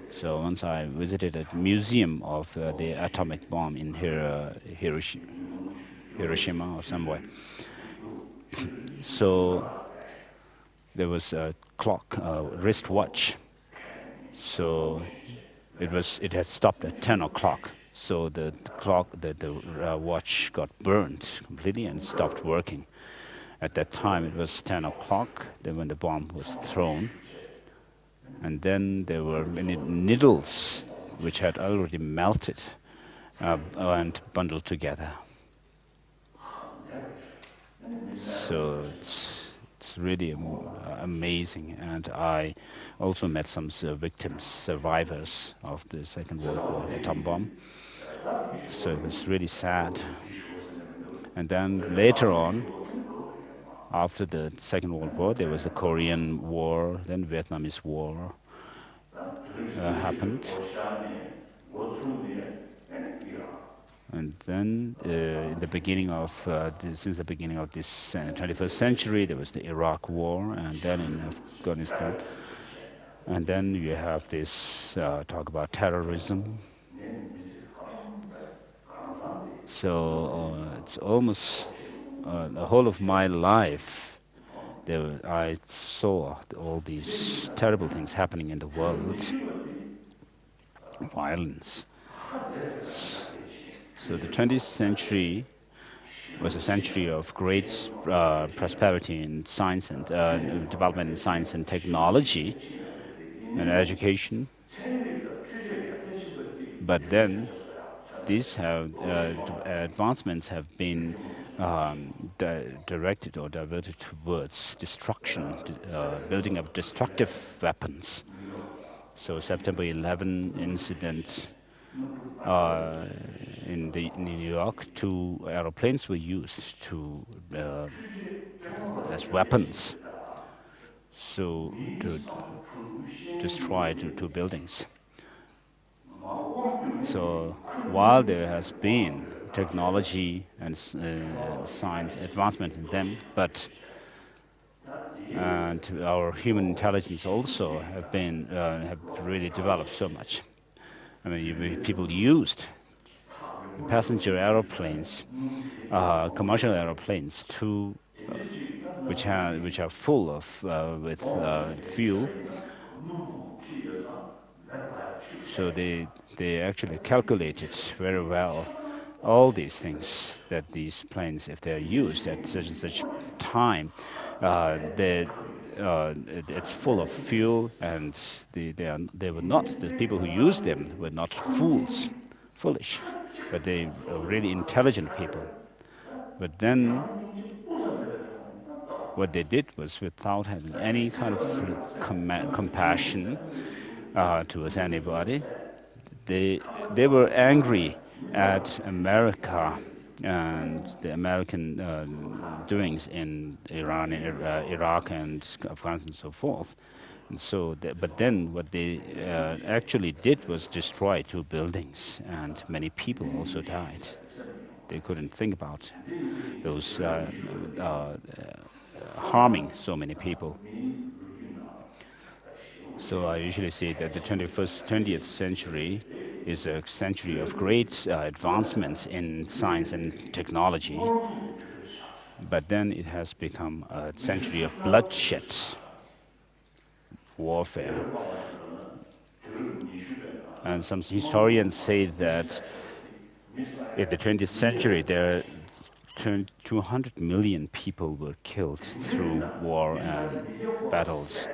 So once I visited a museum of the atomic bomb in Hiroshima or somewhere. So there was a clock, a wristwatch. So it had stopped at 10 o'clock. So the clock, the watch got burned completely and stopped working. At that time, it was 10 o'clock, then when the bomb was thrown. And then there were many needles which had already melted and bundled together. So it's really amazing. And I also met some victims, survivors of the Second World War atom bomb. So it was really sad. And then later on, after the Second World War, there was the Korean War, then Vietnamese War happened. And then in the beginning of, since the beginning of this 21st century, there was the Iraq War, and then in Afghanistan. And then you have this talk about terrorism. So it's almost the whole of my life I saw all these terrible things happening in the world, violence. So the 20th century was a century of great prosperity in science and development in science and technology and education. But then these advancements have been directed or diverted towards destruction, building up destructive weapons. So September 11 incident in New York, 2 aeroplanes were used as weapons, so to destroy 2 buildings. So while there has been technology and science advancement in them, but our human intelligence also have really developed so much. I mean, people used passenger aeroplanes, commercial aeroplanes, which are full of with fuel. So they actually calculated very well all these things, that these planes, if they are used at such and such time, it's full of fuel, and they were not, the people who used them were not foolish, but they were really intelligent people. But then what they did was, without having any kind of compassion towards anybody, they were angry at America and the American doings in Iran, Iraq, and Afghanistan, and so forth. And so, but then what they actually did was destroy 2 buildings, and many people also died. They couldn't think about those harming so many people. So I usually say that the 20th century is a century of great advancements in science and technology, but then it has become a century of bloodshed, warfare. And some historians say that in the 20th century, there 200 million people were killed through war and battles.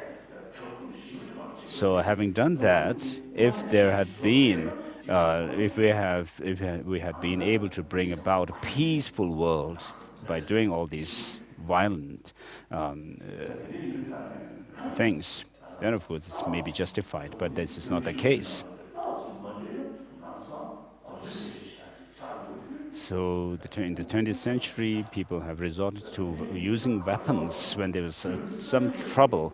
So having done that, if there had been, if we had been able to bring about a peaceful world by doing all these violent things, then of course it's maybe justified, but this is not the case. So in the 20th century, people have resorted to using weapons when there was some trouble.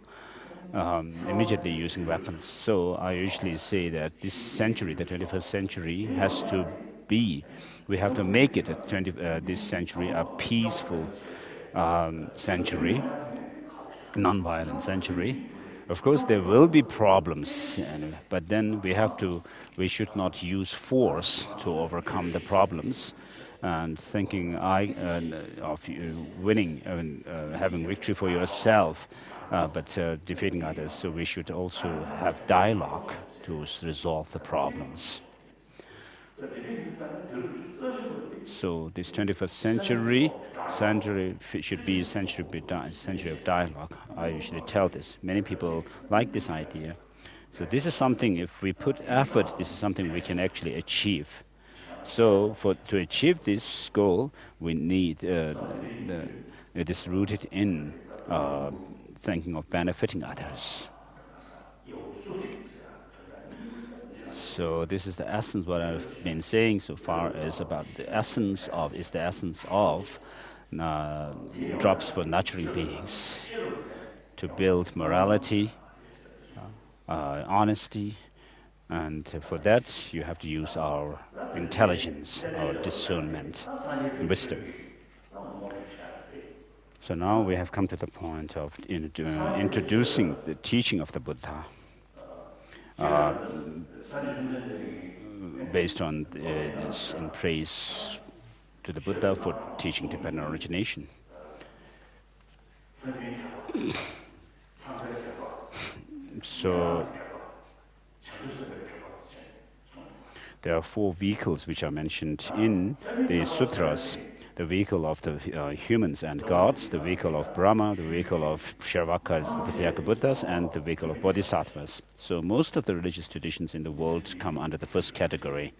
Immediately using weapons. So I usually say that this century, the 21st century, has to be, we have to make it this century a peaceful century, non-violent century. Of course, there will be problems, but then we should not use force to overcome the problems. And thinking of winning, having victory for yourself, but defeating others. So we should also have dialogue to resolve the problems. So this 21st century should be a century of dialogue. I usually tell this. Many people like this idea. So this is something, if we put effort, this is something we can actually achieve. So to achieve this goal, we need it is rooted in thinking of benefiting others. So this is the essence. What I've been saying so far is about the essence of drops for nurturing beings, to build morality, honesty, and for that you have to use our intelligence, our discernment, wisdom. So now we have come to the point of introducing the teaching of the Buddha, based on this in praise to the Buddha for teaching dependent origination. So there are four vehicles which are mentioned in the sutras. The vehicle of the humans and gods, the vehicle of Brahma, the vehicle of Shravakas and Pratyeka Buddhas, and the vehicle of Bodhisattvas. So most of the religious traditions in the world come under the first category.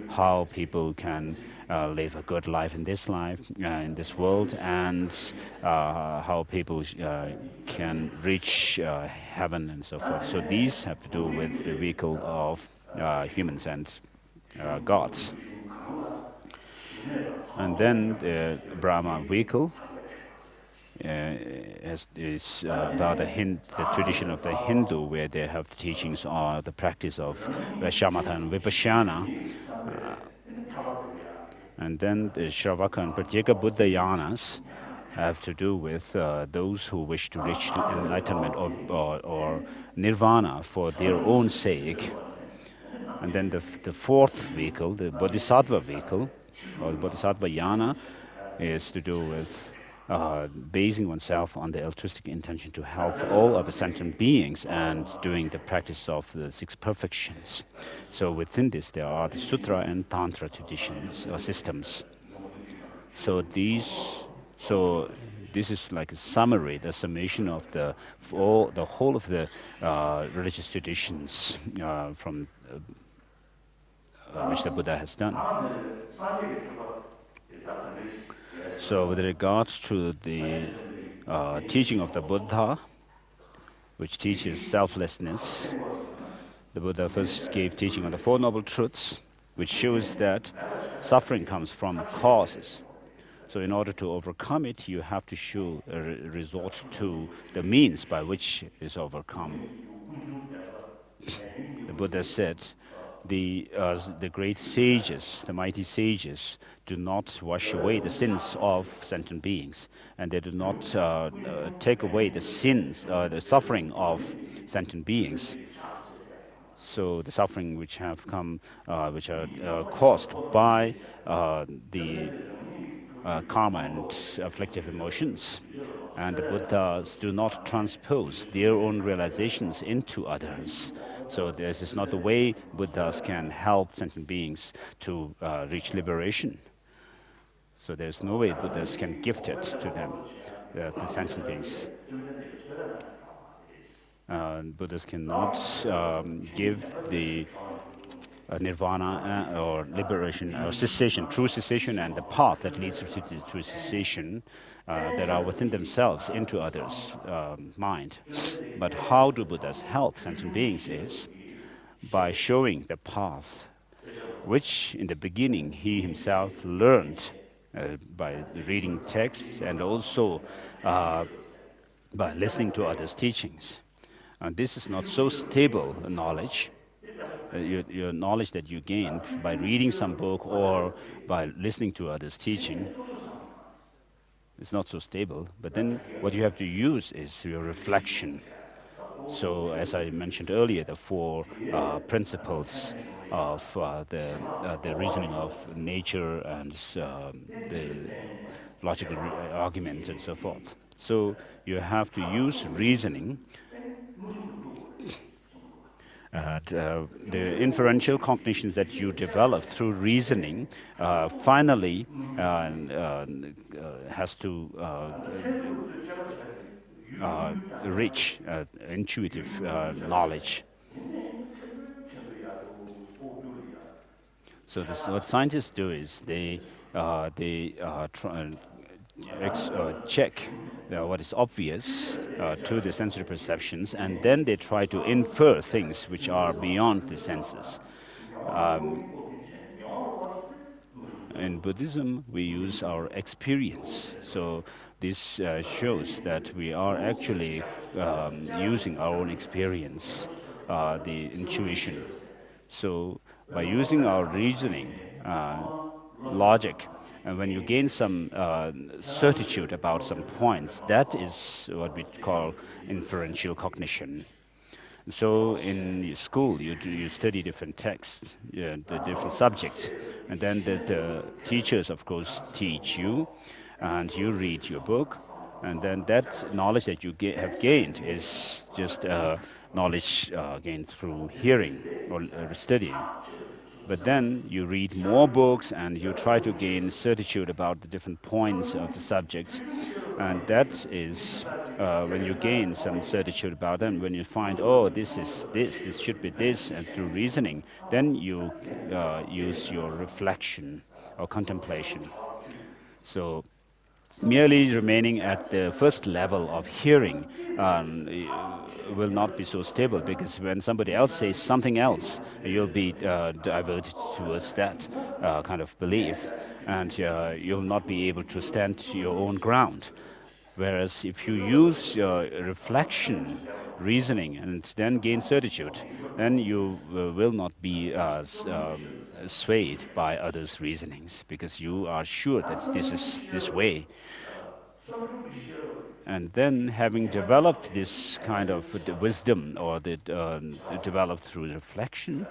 How people can live a good life in this world, and how people can reach heaven and so forth. So these have to do with the vehicle of humans and gods. And then the Brahma vehicle is about the tradition of the Hindu, where they have teachings on the practice of shamatha and vipassana. And then the Shravaka and Pratyeka Buddhayanas have to do with those who wish to reach enlightenment or nirvana for their own sake. And then the fourth vehicle, the Bodhisattva vehicle, or the Bodhisattva Yana, is to do with basing oneself on the altruistic intention to help all other sentient beings and doing the practice of the six perfections. So within this, there are the Sutra and Tantra traditions or systems. So this is like a summary, the summation of the whole of the religious traditions from which the Buddha has done. So with regards to the teaching of the Buddha, which teaches selflessness, the Buddha first gave teaching on the Four Noble Truths, which shows that suffering comes from causes. So in order to overcome it, you have to resort to the means by which it is overcome. The Buddha said, the great sages, the mighty sages, do not wash away the sins of sentient beings, and they do not take away the sins, the suffering of sentient beings. So the suffering which have come, which are caused by the karma and afflictive emotions. And the Buddhas do not transpose their own realizations into others. So this is not the way Buddhas can help sentient beings to reach liberation. So there's no way Buddhas can gift it to them, the sentient beings. Buddhas cannot give the nirvana or liberation or cessation, true cessation, and the path that leads to cessation that are within themselves into others' mind. But how do Buddhas help sentient beings is by showing the path, which in the beginning he himself learned by reading texts and also by listening to others' teachings. And this is not so stable knowledge. Your knowledge that you gain by reading some book or by listening to others' teaching, it's not so stable. But then what you have to use is your reflection. So as I mentioned earlier, the four principles of the reasoning of nature and the logical arguments and so forth. So you have to use reasoning. The inferential cognitions that you develop through reasoning finally has to reach intuitive knowledge. So what scientists do is they check what is obvious to the sensory perceptions, and then they try to infer things which are beyond the senses. In Buddhism, we use our experience. So this shows that we are actually using our own experience, the intuition. So by using our reasoning, logic, and when you gain some certitude about some points, that is what we call inferential cognition. So in school, you study different texts, the different subjects, and then the teachers, of course, teach you, and you read your book, And then that knowledge that you have gained is just knowledge gained through hearing or studying. But then you read more books and you try to gain certitude about the different points of the subjects. And that is when you gain some certitude about them, when you find, oh, this is this should be this, and through reasoning, then you use your reflection or contemplation. So merely remaining at the first level of hearing will not be so stable, because when somebody else says something else, you'll be diverted towards that kind of belief, and you'll not be able to stand your own ground. Whereas if you use reflection, reasoning, and then gain certitude, then you will not be swayed by others' reasonings, because you are sure that this is this way. And then, having developed this kind of wisdom, or developed through reflection,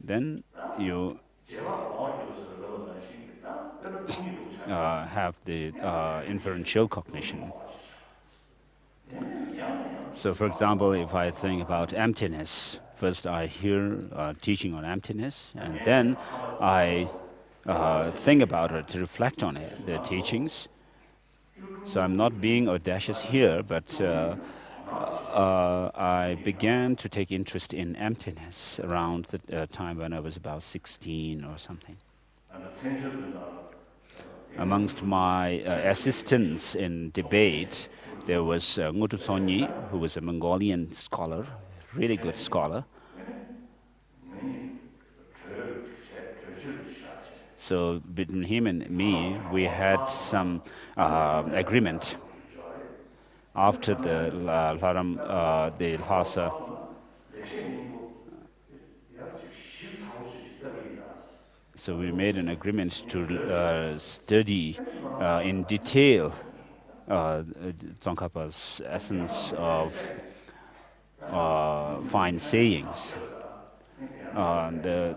then you have the inferential cognition. So, for example, if I think about emptiness, first I hear teaching on emptiness, and then I think about it, to reflect on it, the teachings. So I'm not being audacious here, but I began to take interest in emptiness around the time when I was about 16 or something. Amongst my assistants in debate, there was Ngutu Sonyi, who was a Mongolian scholar, really good scholar. So between him and me, we had some agreement. After the Lhasa, so we made an agreement to study in detail Tsongkhapa's essence of fine sayings. The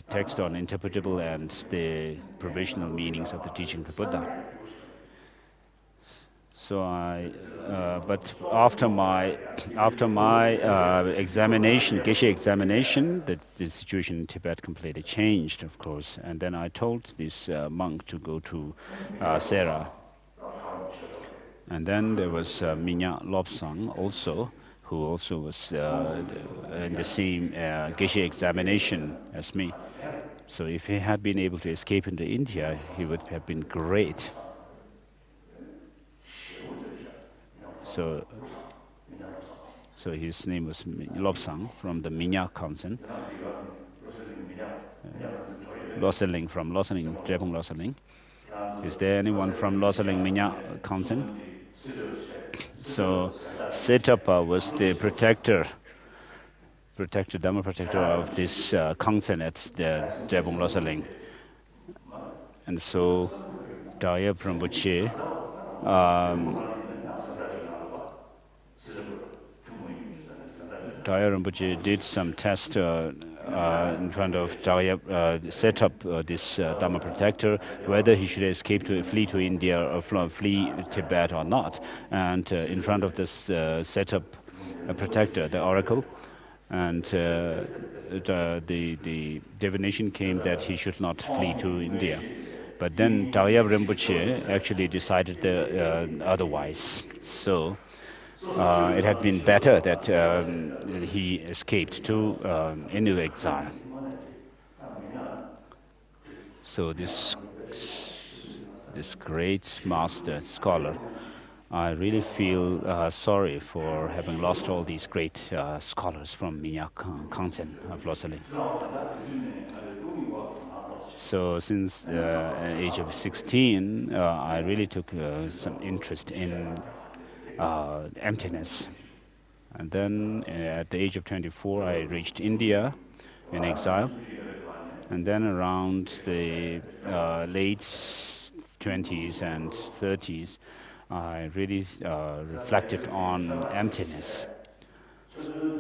text on interpretable and the provisional meanings of the teaching of the Buddha. So but after my examination, Geshe examination, the situation in Tibet completely changed, of course. And then I told this monk to go to Sera. And then there was Minya Lobsang also, who also was in the same Geshe examination as me. So if he had been able to escape into India, he would have been great. So his name was Lobsang from the Minya Kansen. Loseling from Loseling, Drepung Loseling. Is there anyone from Loseling Minya Kansen? So Setapa was the Dhamma protector of this Kansen at the Drepung Loseling. And so Daya Rinpoche Daya Rinpoche did some test in front of Daya, set up this Dhamma protector, whether he should flee to India or flee Tibet or not. And in front of this set up protector, the oracle, and the divination came that he should not flee to India. But then Daya Rinpoche actually decided otherwise. So it had been better that he escaped into exile. So this great master, scholar, I really feel sorry for having lost all these great scholars from Minyak Kansen of Loseling. So since the age of 16, I really took some interest in emptiness. And then at the age of 24, I reached India in exile. And then around the late 20s and 30s, I really reflected on emptiness.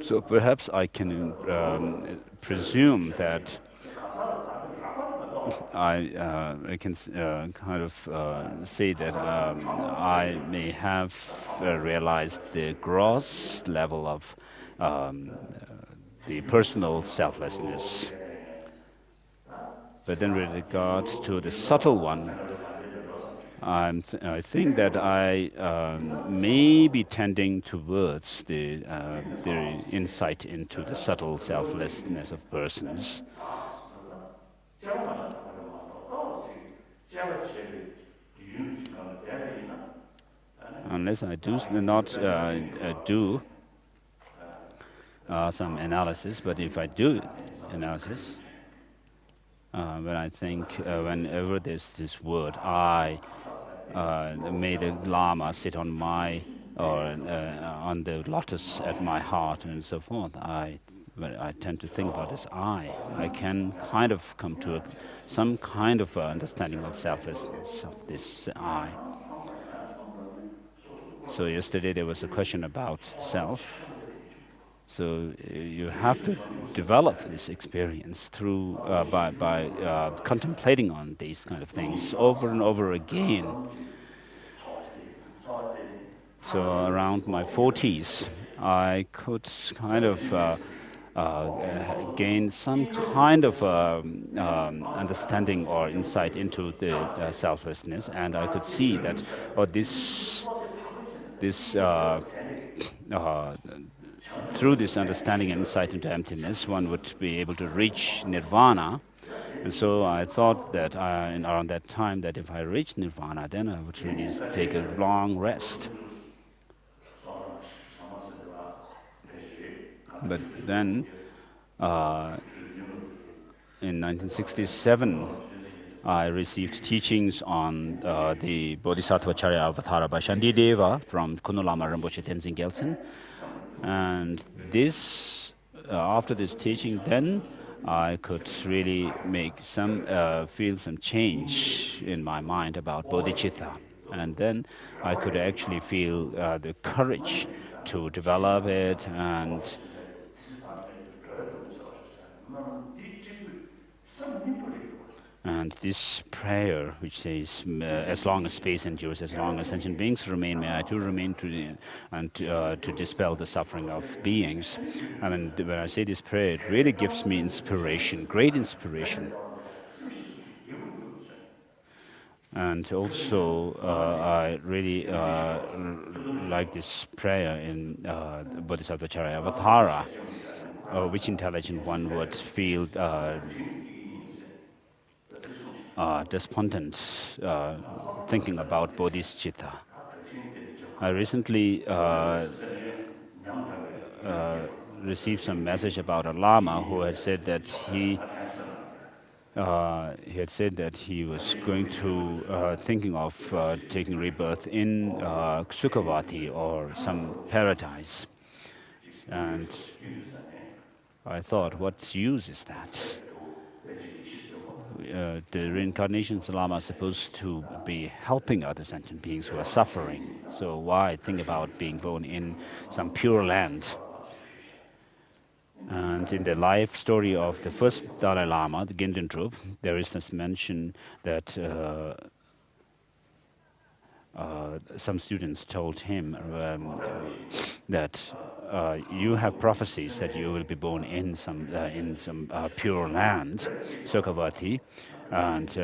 So perhaps I can presume that I can kind of say that I may have realized the gross level of the personal selflessness. But then with regard to the subtle one, I think that I may be tending towards the insight into the subtle selflessness of persons. Unless I do not do some analysis, but if I do analysis, when I think whenever there's this word, I made a Lama sit on my or on the lotus at my heart and so forth, I tend to think about this I can kind of come to some kind of understanding of selflessness of this I. So yesterday there was a question about self. So you have to develop this experience through by contemplating on these kind of things over and over again. So around my 40s, I could kind of gain some kind of understanding or insight into the selflessness, and I could see that through this understanding and insight into emptiness, one would be able to reach nirvana. And so I thought that around that time that if I reach nirvana, then I would really take a long rest. But then in 1967, I received teachings on the Bodhisattva Charya Avatara by Shantideva from Kunulama Rinpoche Tenzin Gyaltsen. And this, after this teaching, then I could really make feel some change in my mind about bodhicitta. And then I could actually feel the courage to develop it and this prayer, which says, as long as space endures, as long as sentient beings remain, may I too remain to dispel the suffering of beings. I mean, when I say this prayer, it really gives me inspiration, great inspiration. And also, I really like this prayer in Bodhisattva Charya Avatara, which intelligent one would feel despondent thinking about bodhicitta. I recently received some message about a Lama who had said that he was going to thinking of taking rebirth in Sukhavati or some paradise. And I thought, what use is that? The reincarnation of the Lama is supposed to be helping other sentient beings who are suffering. So why think about being born in some pure land? And in the life story of the first Dalai Lama, the Ginten Drup, there is this mention that some students told him that you have prophecies that you will be born in some pure land, Sukhavati, and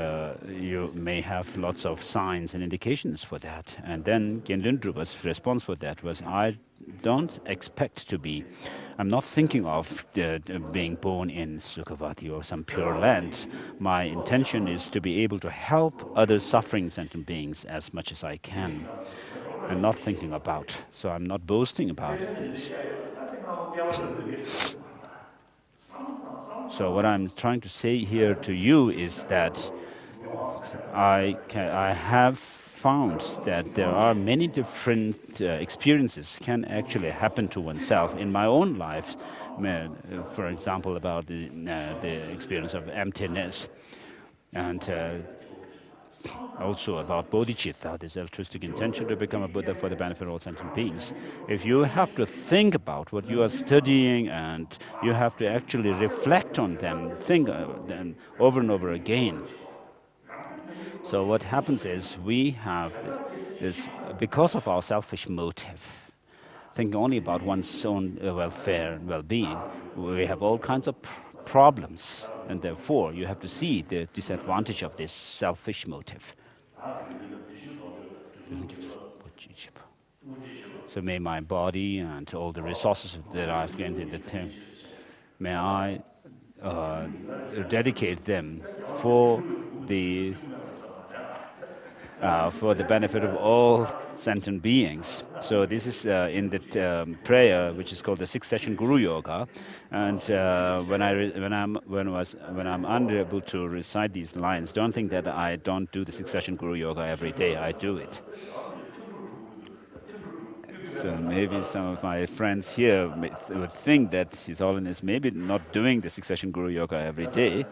you may have lots of signs and indications for that. And then Ginten Drupa's response for that was, I don't expect to be. I'm not thinking of being born in Sukhavati or some pure land. My intention is to be able to help other suffering sentient beings as much as I can. I'm not thinking about, so I'm not boasting about it. So what I'm trying to say here to you is that I have found that there are many different experiences can actually happen to oneself in my own life. For example, about the experience of emptiness, and also about bodhicitta, this altruistic intention to become a Buddha for the benefit of all sentient beings. If you have to think about what you are studying and you have to actually reflect on them, think them over and over again. So what happens is we have this, because of our selfish motive, thinking only about one's own welfare and well-being, we have all kinds of problems, and therefore you have to see the disadvantage of this selfish motive. So may my body and all the resources that I've gained in the time, may I dedicate them for the benefit of all sentient beings. So this is in the prayer, which is called the Sixth Session Guru Yoga. And when I'm unable to recite these lines, don't think that I don't do the Sixth Session Guru Yoga every day. I do it. So maybe some of my friends here would think that His Holiness maybe not doing the Sixth Session Guru Yoga every day.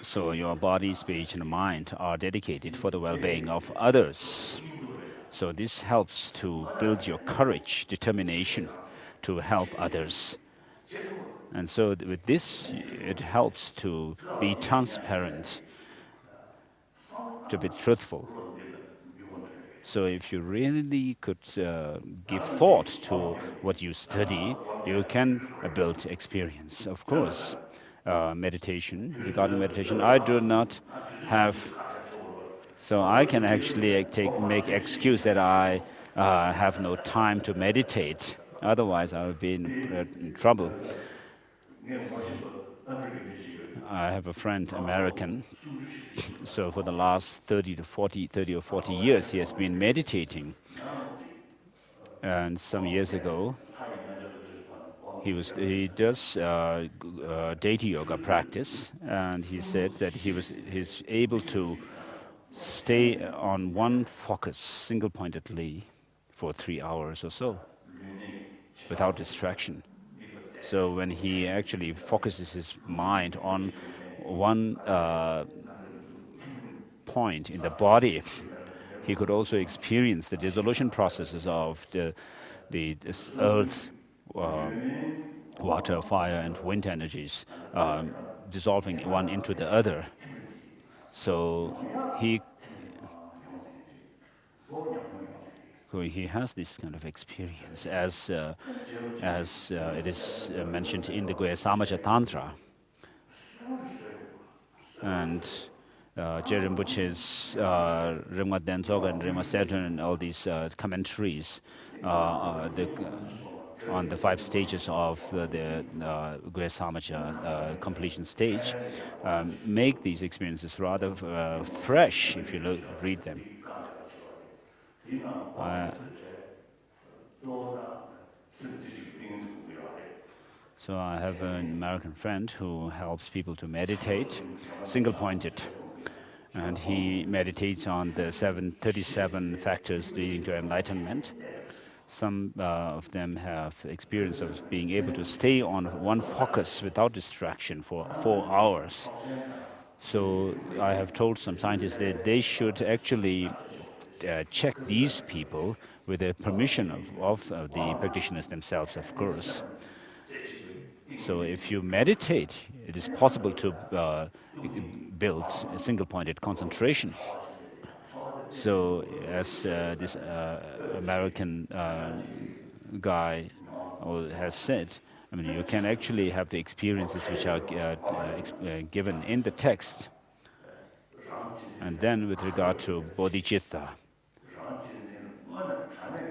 So your body, speech, and mind are dedicated for the well-being of others. So this helps to build your courage, determination to help others. And so with this, it helps to be transparent, to be truthful. So if you really could give thought to what you study, you can build experience, of course. Meditation, regarding meditation, I do not have, so I can actually make excuse that I have no time to meditate. Otherwise, I would be in trouble. I have a friend, American, so for the last 30 or 40 years, he has been meditating. And some years ago, he does deity yoga practice, and he said that he's able to stay on one focus single-pointedly for 3 hours or so, without distraction. So when he actually focuses his mind on one point in the body, he could also experience the dissolution processes of the earth, water, fire, and wind energies dissolving one into the other. So he has this kind of experience, as it is mentioned in the Samaja Tantra. And Je Rinpoche's Rimwa Denzog and Rimwa Saturn and all these commentaries on the 5 stages of the Gwe Samaja completion stage make these experiences rather fresh if you read them. So I have an American friend who helps people to meditate, single-pointed. And he meditates on the 37 factors leading to enlightenment. Some of them have experience of being able to stay on one focus without distraction for 4 hours. So I have told some scientists that they should actually check these people with the permission of the practitioners themselves, of course. So if you meditate, it is possible to build a single-pointed concentration. So as this American guy has said, I mean, you can actually have the experiences which are given in the text. And then with regard to bodhicitta,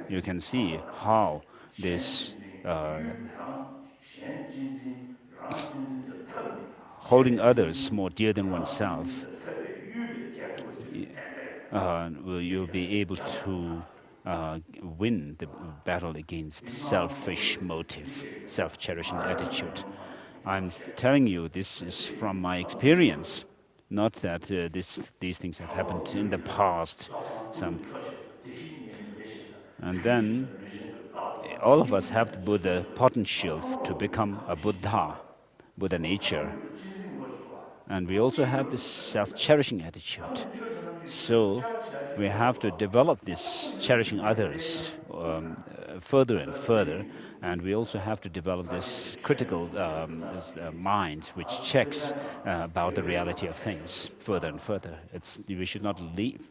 you can see how this holding others more dear than oneself, you'll be able to win the battle against selfish motive, self-cherishing attitude. I'm telling you, this is from my experience, not that these things have happened in the past. And then all of us have the Buddha potential to become a Buddha. Buddha nature. And we also have this self-cherishing attitude. So we have to develop this cherishing others further and further. And we also have to develop this critical mind which checks about the reality of things further and further. We should not leave.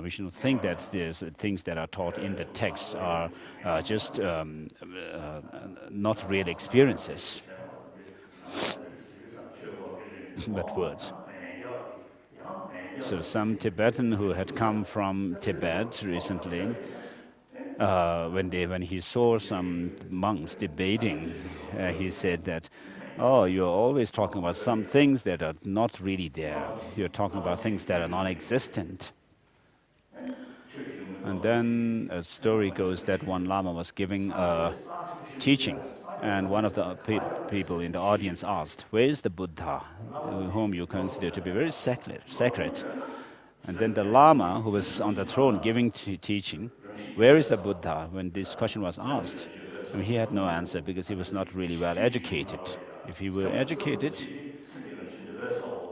We should not think that there's things that are taught in the text are just not real experiences, but words. So some Tibetan who had come from Tibet recently, when he saw some monks debating, he said that, "Oh, you're always talking about some things that are not really there. You're talking about things that are non-existent." And then a story goes that one Lama was giving a teaching, and one of the people in the audience asked, "Where is the Buddha, whom you consider to be very sacred?" And then the Lama, who was on the throne giving teaching, "Where is the Buddha?" When this question was asked, I mean, he had no answer because he was not really well educated. If he were educated,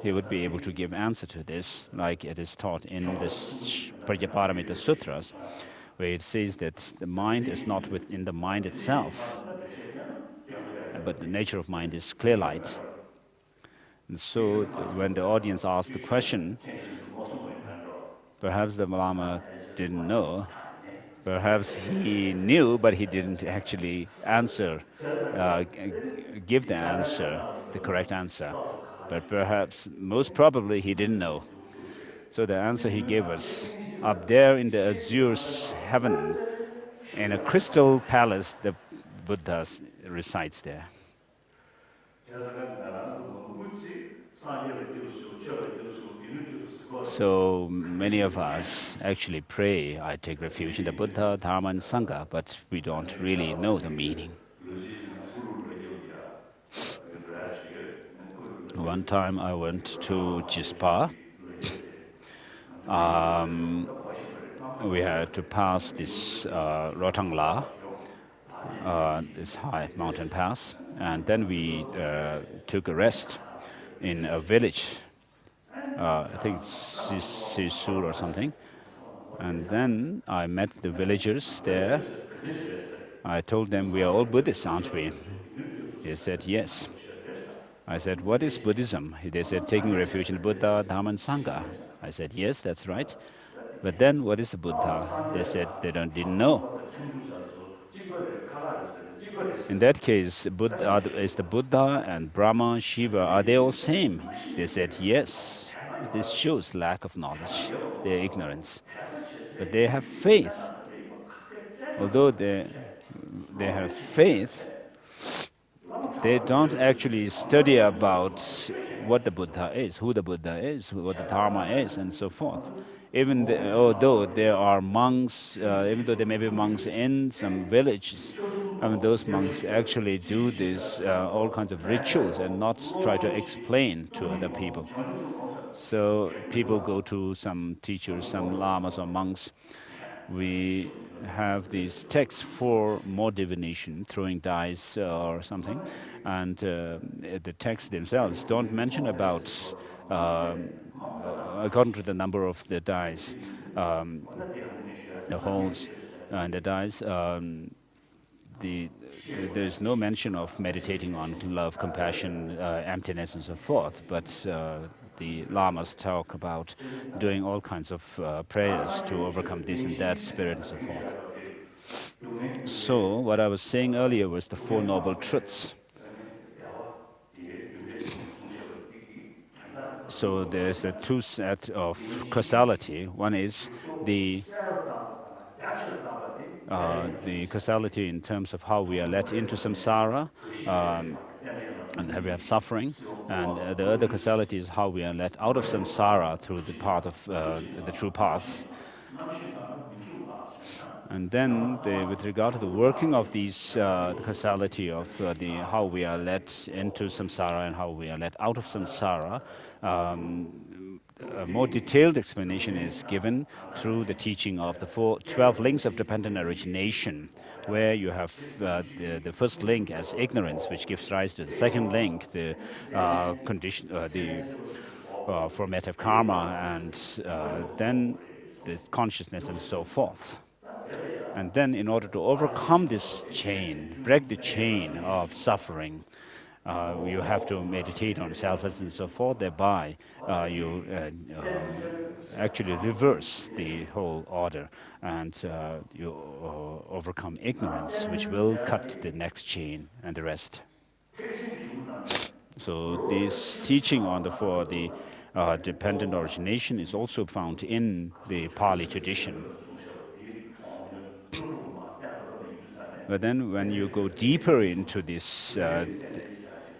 he would be able to give answer to this, like it is taught in the Prajnaparamita Sutras, where it says that the mind is not within the mind itself, but the nature of mind is clear light. And so when the audience asked the question, perhaps the Lama didn't know. Perhaps he knew, but he didn't actually give the answer, the correct answer. But perhaps, most probably, he didn't know. So the answer he gave us, up there in the azure heaven, in a crystal palace, the Buddha resides there. So many of us actually pray, "I take refuge in the Buddha, Dharma, and Sangha," but we don't really know the meaning. One time I went to Jispa. We had to pass this Rotangla, this high mountain pass, and then we took a rest in a village. I think Sisur or something. And then I met the villagers there. I told them, "We are all Buddhists, aren't we?" They said, "Yes." I said, "What is Buddhism?" They said, "Taking refuge in Buddha, Dharma, and Sangha." I said, "Yes, that's right. But then what is the Buddha?" They said they didn't know. In that case, is the Buddha and Brahma, Shiva, are they all same? They said, "Yes." This shows lack of knowledge, their ignorance. But they have faith. Although they have faith, they don't actually study about what the Buddha is, who the Buddha is, what the Dharma is, and so forth. Although there are monks, even though there may be monks in some villages, those monks actually do this all kinds of rituals and not try to explain to other people. So people go to some teachers, some lamas or monks. We have these texts for more divination, throwing dice or something, and the texts themselves don't mention about, according to the number of the dice, the holes and the dice, there's no mention of meditating on love, compassion, emptiness, and so forth, but the lamas talk about doing all kinds of prayers to overcome this and that spirit and so forth. So what I was saying earlier was the Four Noble Truths. So there's a two set of causality. One is the causality in terms of how we are led into samsara, and we have suffering, and the other causality is how we are led out of samsara through the path of the true path. And then, with regard to the working of these, the causality of how we are led into samsara and how we are led out of samsara, a more detailed explanation is given through the teaching of the 12 links of dependent origination, where you have the first link as ignorance, which gives rise to the second link, the condition, the formative karma, and then the consciousness and so forth. And then in order to overcome this chain, break the chain of suffering, you have to meditate on selfless and so forth. Thereby, you actually reverse the whole order, and you overcome ignorance, which will cut the next chain and the rest. So this teaching on for the dependent origination is also found in the Pali tradition. But then when you go deeper into this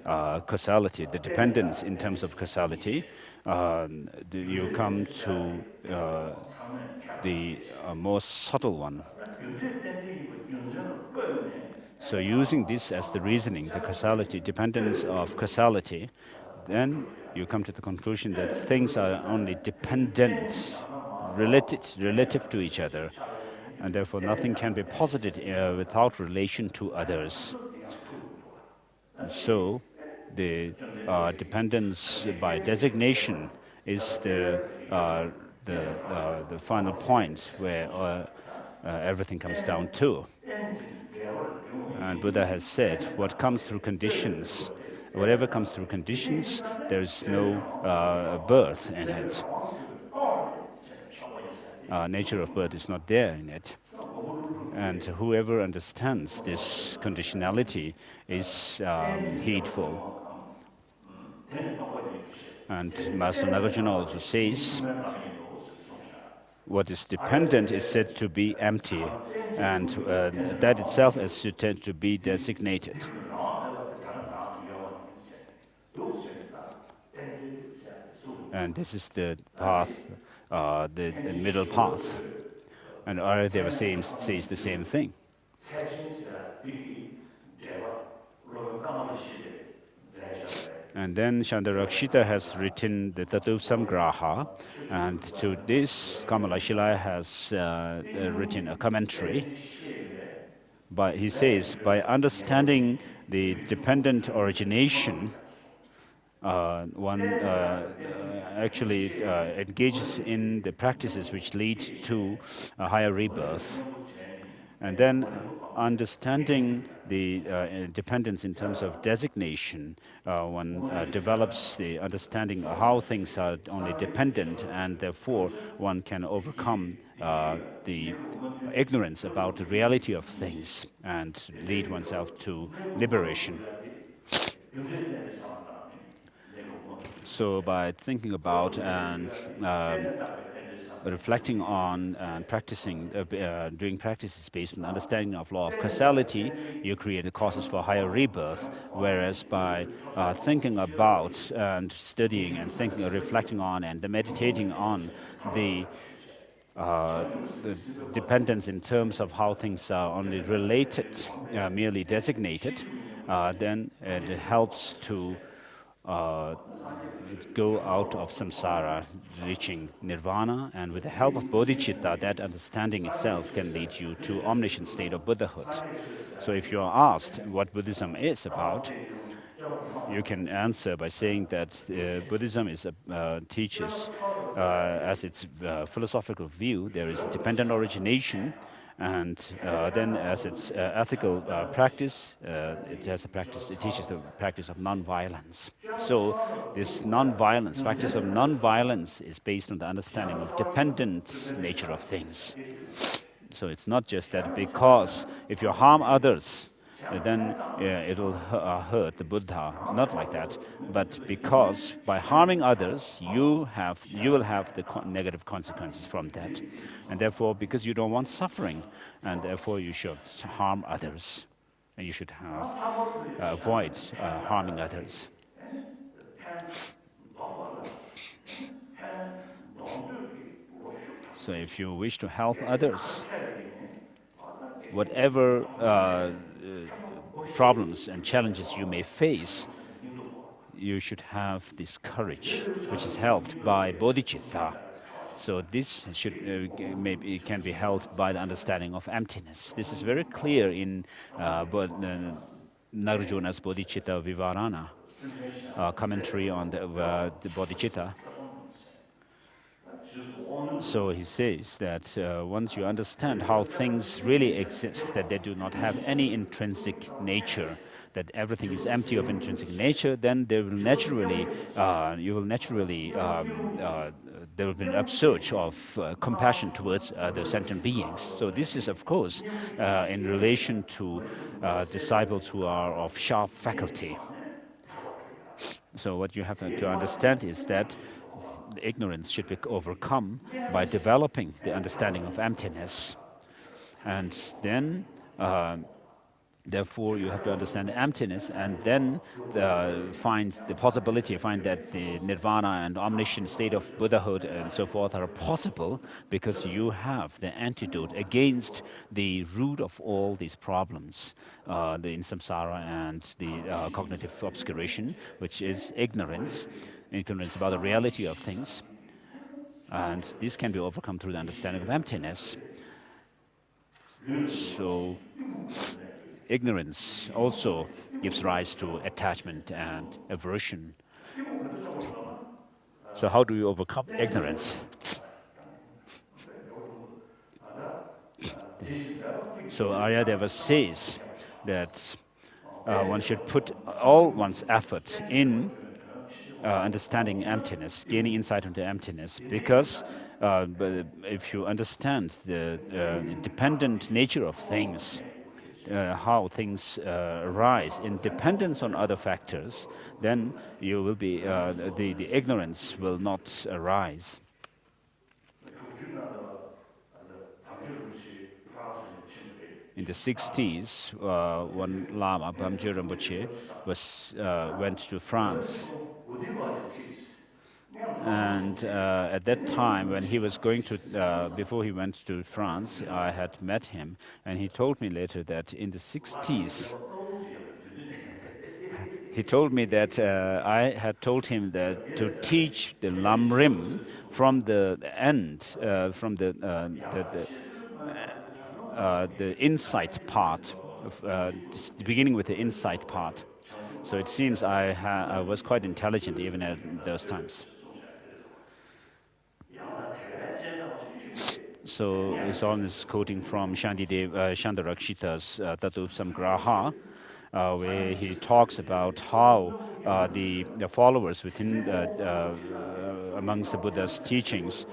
causality, the dependence in terms of causality, you come to the most subtle one. So using this as the reasoning, the causality, dependence of causality, then you come to the conclusion that things are only dependent, relative to each other, and therefore nothing can be posited without relation to others. So the dependence by designation is the final point where everything comes down to. And Buddha has said, what comes through conditions, whatever comes through conditions, there is no birth in it. Nature of birth is not there in it. And whoever understands this conditionality is heedful. And Master Nagarjuna also says, what is dependent is said to be empty, and that itself is said to be designated. And this is the path, the middle path. And Aryadeva says the same thing. And then Chandarakshita has written the Tatu Samgraha, and to this Kamalashila has written a commentary. But he says, by understanding the dependent origination, one actually engages in the practices which lead to a higher rebirth. And then understanding the dependence in terms of designation, one develops the understanding of how things are only dependent, and therefore one can overcome the ignorance about the reality of things and lead oneself to liberation. So by thinking about and reflecting on and practicing, doing practices based on understanding of law of causality, you create the causes for higher rebirth. Whereas by thinking about and studying and thinking, reflecting on and meditating on the dependence in terms of how things are only related, merely designated, then it helps to go out of samsara, reaching nirvana, and with the help of bodhicitta, that understanding itself can lead you to omniscient state of Buddhahood. So if you are asked what Buddhism is about, you can answer by saying that Buddhism teaches, as its philosophical view, there is dependent origination, and then as its ethical practice, it teaches the practice of non-violence. So this non-violence, practice of non-violence is based on the understanding of dependent nature of things. So it's not just that because if you harm others, then it will hurt the Buddha. Not like that, but because by harming others, you will have the negative consequences from that, and therefore, because you don't want suffering, and therefore you should harm others, and you should avoid harming others. So if you wish to help others, whatever problems and challenges you may face, you should have this courage, which is helped by bodhicitta. So this should maybe can be helped by the understanding of emptiness. This is very clear in Nagarjuna's Bodhicitta Vivarana, commentary on the bodhicitta. So he says that once you understand how things really exist, that they do not have any intrinsic nature, that everything is empty of intrinsic nature, then there will naturally, there will be an upsurge of compassion towards the sentient beings. So this is, of course, in relation to disciples who are of sharp faculty. So what you have to understand is that the ignorance should be overcome by developing the understanding of emptiness. And then, therefore, you have to understand emptiness and then find that the nirvana and omniscient state of Buddhahood and so forth are possible, because you have the antidote against the root of all these problems, the samsara and the cognitive obscuration, which is ignorance about the reality of things. And this can be overcome through the understanding of emptiness. So ignorance also gives rise to attachment and aversion. So how do you overcome ignorance? So Aryadeva says that one should put all one's effort in understanding emptiness, gaining insight into emptiness, because if you understand the dependent nature of things, how things arise in dependence on other factors, then you will be the ignorance will not arise. In the 60s, one Lama, Bamje Rinpoche, went to France. And at that time, when he was going to, before he went to France, I had met him, and he told me later that in the 60s, he told me that I had told him that to teach the Lam Rim from the end, from the insight part, beginning with the insight part. So it seems I was quite intelligent even at those times. So His Holiness quoting from Shandarakshita's Tattva Samgraha, where he talks about how the followers within amongst the Buddha's teachings,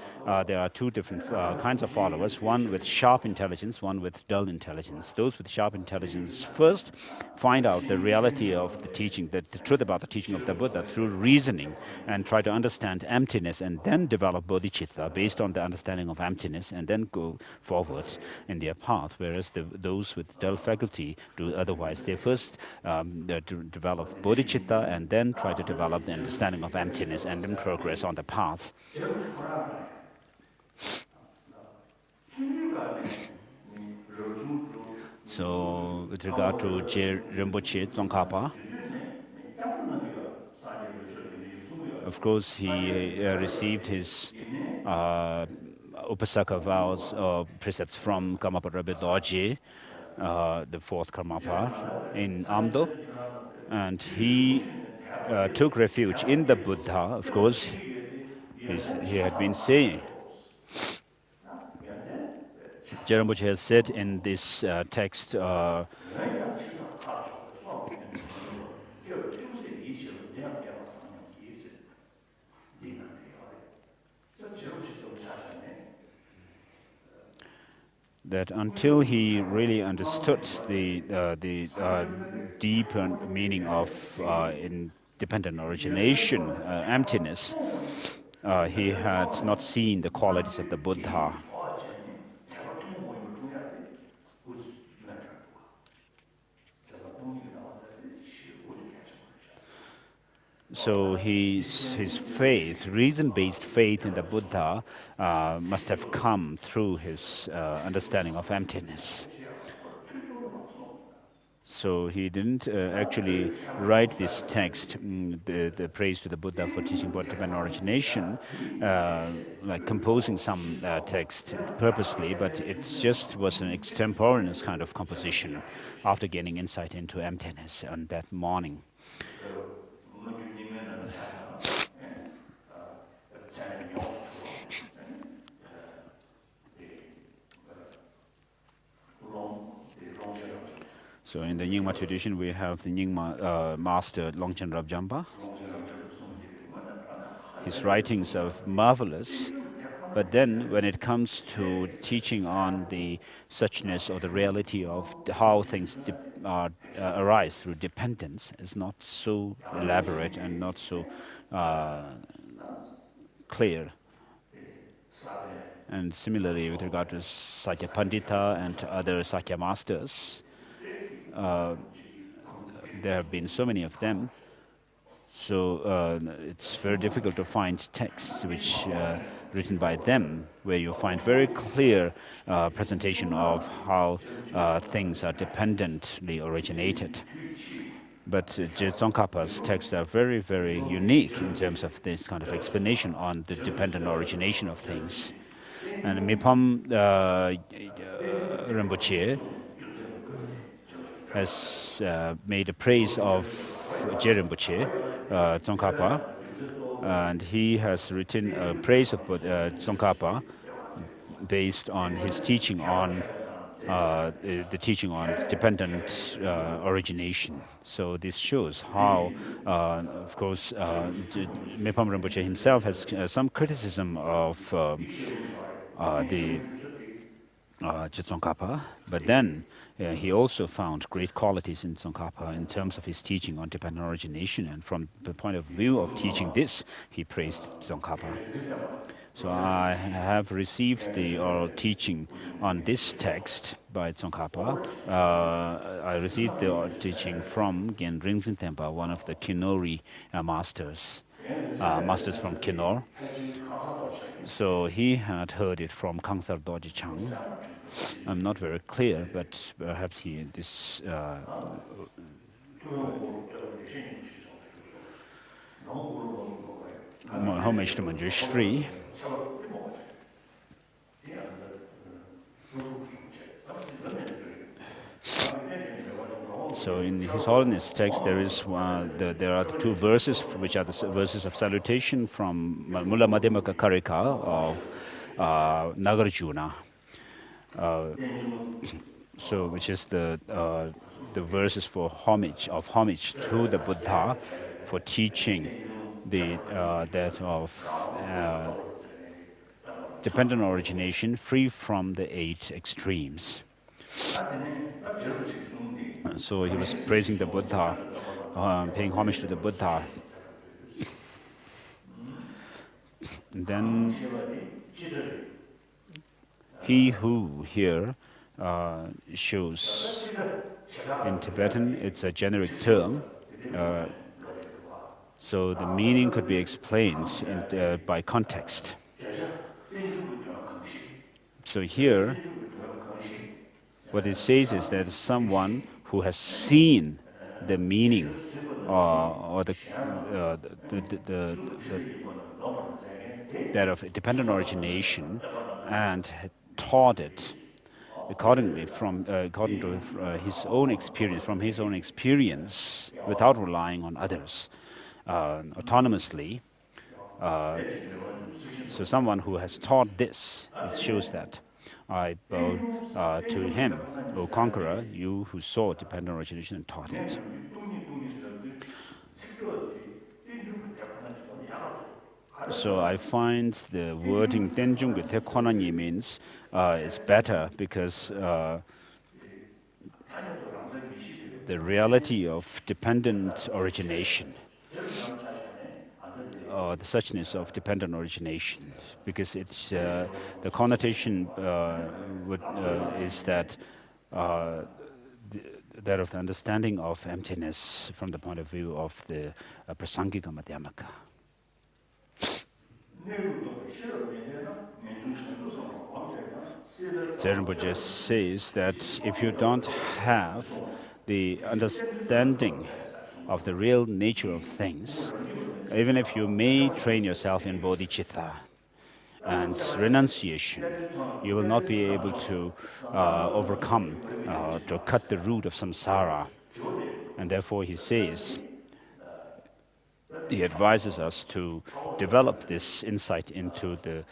there are two different kinds of followers, one with sharp intelligence, one with dull intelligence. Those with sharp intelligence first find out the reality of the teaching, the truth about the teaching of the Buddha through reasoning, and try to understand emptiness, and then develop bodhicitta based on the understanding of emptiness, and then go forward in their path, whereas those with dull faculty do otherwise. They first develop bodhicitta and then try to develop the understanding of emptiness and then progress on the path. So with regard to Je Rinpoche Tsongkhapa, of course he received his Upasaka vows or precepts from Karmapa Rebbe Dorje, the fourth Karmapa, in Amdo, and he took refuge in the Buddha. Of course, he had been saying, Je Rinpoche has said in this text, that until he really understood the deeper meaning of independent origination, emptiness, he had not seen the qualities of the Buddha. So his faith, reason-based faith in the Buddha, must have come through his understanding of emptiness. So he didn't actually write this text, the praise to the Buddha for teaching about dependent origination, like composing some text purposely, but it just was an extemporaneous kind of composition after gaining insight into emptiness on that morning. So in the Nyingma tradition, we have the Nyingma master Longchen Rabjamba. His writings are marvelous, but then when it comes to teaching on the suchness or the reality of how things arise through dependence, it's not so elaborate and not so clear. And similarly, with regard to Sakya Pandita and other Sakya masters, there have been so many of them, so it's very difficult to find texts which written by them where you find very clear presentation of how things are dependently originated. But Tsongkhapa's texts are very, very unique in terms of this kind of explanation on the dependent origination of things. And Mipam Rinpoche has made a praise of Je Rinpoche, Tsongkhapa, and he has written a praise of Tsongkhapa based on his teaching on the teaching on dependent origination. So this shows how, of course, Mipam Rinpoche himself has some criticism of the Tsongkhapa, but then he also found great qualities in Tsongkhapa in terms of his teaching on dependent origination, and from the point of view of teaching this, he praised Tsongkhapa. So I have received the oral teaching on this text by Tsongkhapa. I received the oral teaching from Gen Ringzin Tempa, one of the Kinori masters from Kinor. So he had heard it from Kangsar Dorji Chang. I'm not very clear, but perhaps this homage to Manjushri Shri. So in His Holiness text, there are the two verses, which are the verses of salutation from Mula Madhyamaka Karika of Nagarjuna. So, which is the verses for homage to the Buddha for teaching that of dependent origination free from the 8 extremes. So he was praising the Buddha, paying homage to the Buddha. And then he who here shows, in Tibetan it's a generic term, so the meaning could be explained by context. So here, what it says is that someone who has seen the meaning or that of dependent origination and taught it accordingly according to his own experience, without relying on others, autonomously. So someone who has taught this, it shows that. I bow to him, O conqueror, you who saw dependent origination and taught it. So I find the wording Tenjung with Tekwananyi means is better because the reality of dependent origination, or the suchness of dependent origination, because it's the connotation is that that of the understanding of emptiness from the point of view of the Prasangika Madhyamaka. Rinpoche says that if you don't have the understanding of the real nature of things, even if you may train yourself in bodhicitta and renunciation, you will not be able to overcome, to cut the root of samsara. And therefore, he says, he advises us to develop this insight into the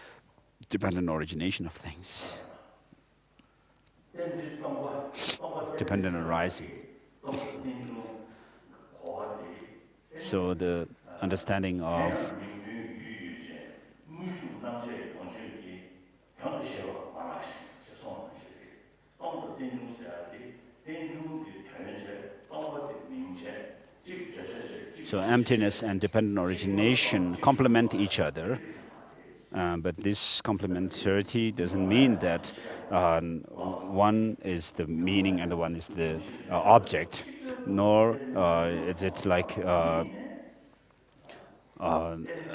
dependent origination of things, dependent arising. So the understanding of emptiness and dependent origination complement each other, but this complementarity doesn't mean that one is the meaning and the one is the object, nor is it like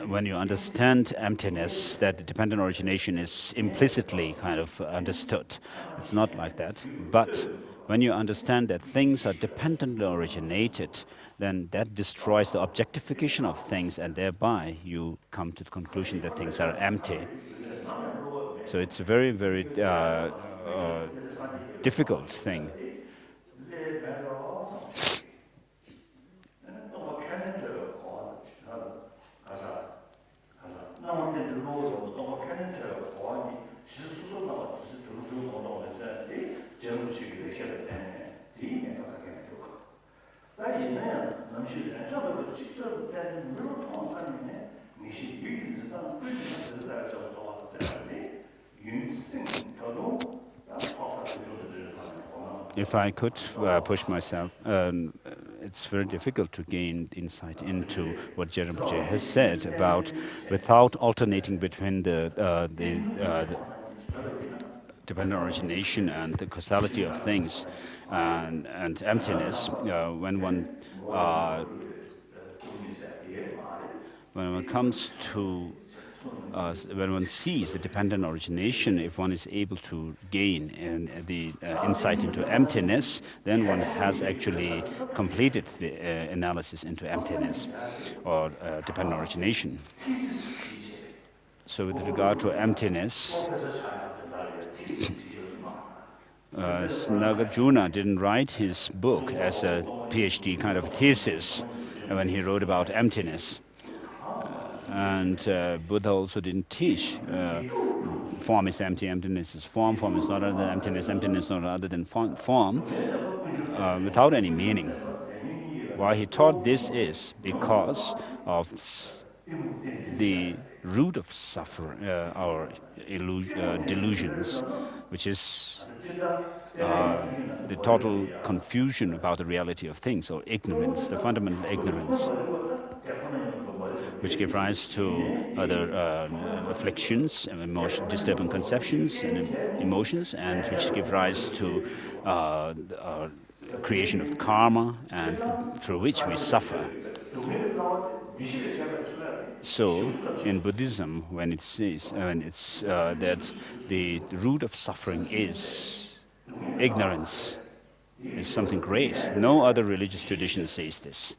when you understand emptiness, that the dependent origination is implicitly kind of understood. It's not like that. But when you understand that things are dependently originated, then that destroys the objectification of things, and thereby you come to the conclusion that things are empty. So it's a very, very difficult thing. If I could push myself, it's very difficult to gain insight into what Rinpoche has said about without alternating between the dependent origination and the causality of things and emptiness. When one comes to when one sees the dependent origination, if one is able to gain the insight into emptiness, then one has actually completed the analysis into emptiness or dependent origination. So with regard to emptiness, Nagarjuna didn't write his book as a PhD kind of thesis when he wrote about emptiness. And Buddha also didn't teach form is empty, emptiness is form, form is not other than emptiness, emptiness is not other than form, without any meaning. Why he taught this is because of the root of suffering, our delusions, which is the total confusion about the reality of things, or ignorance, the fundamental ignorance, which give rise to other afflictions, disturbing conceptions and emotions, and which give rise to creation of karma, and through which we suffer. So, in Buddhism, when it says that the root of suffering is ignorance, is something great. No other religious tradition says this.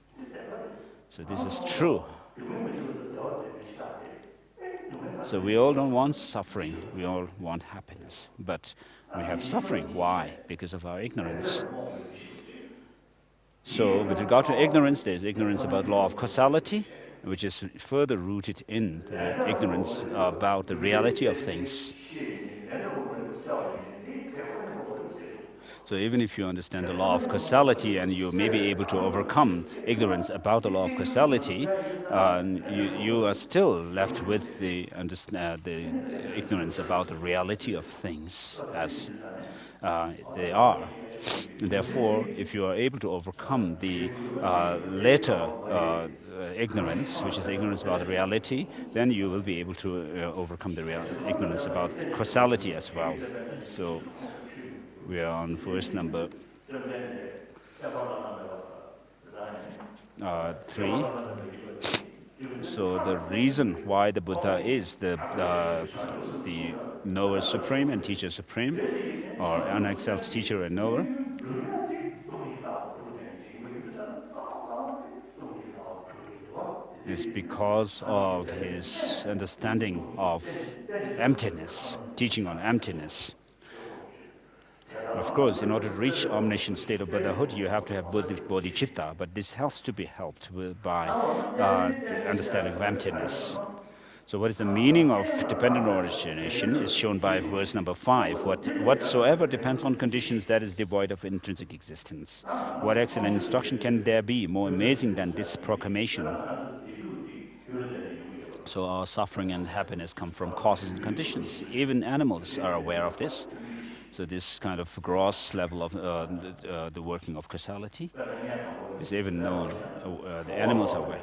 So this is true. So we all don't want suffering, we all want happiness. But we have suffering. Why? Because of our ignorance. So with regard to ignorance, there's ignorance about law of causality, which is further rooted in the ignorance about the reality of things. So even if you understand the law of causality and you may be able to overcome ignorance about the law of causality, you are still left with the ignorance about the reality of things as they are. And therefore, if you are able to overcome the later ignorance, which is ignorance about the reality, then you will be able to overcome the ignorance about causality as well. So we are on verse number 3. So the reason why the Buddha is the knower supreme and teacher supreme, or unexcelled teacher and knower, is because of his understanding of emptiness, teaching on emptiness. Of course, in order to reach omniscient state of Buddhahood, you have to have bodhicitta, but this has to be helped by the understanding of emptiness. So what is the meaning of dependent origination is shown by verse number 5. Whatsoever depends on conditions, that is devoid of intrinsic existence. What excellent instruction can there be more amazing than this proclamation? So our suffering and happiness come from causes and conditions. Even animals are aware of this. So this kind of gross level of the working of causality is even known. The animals are aware.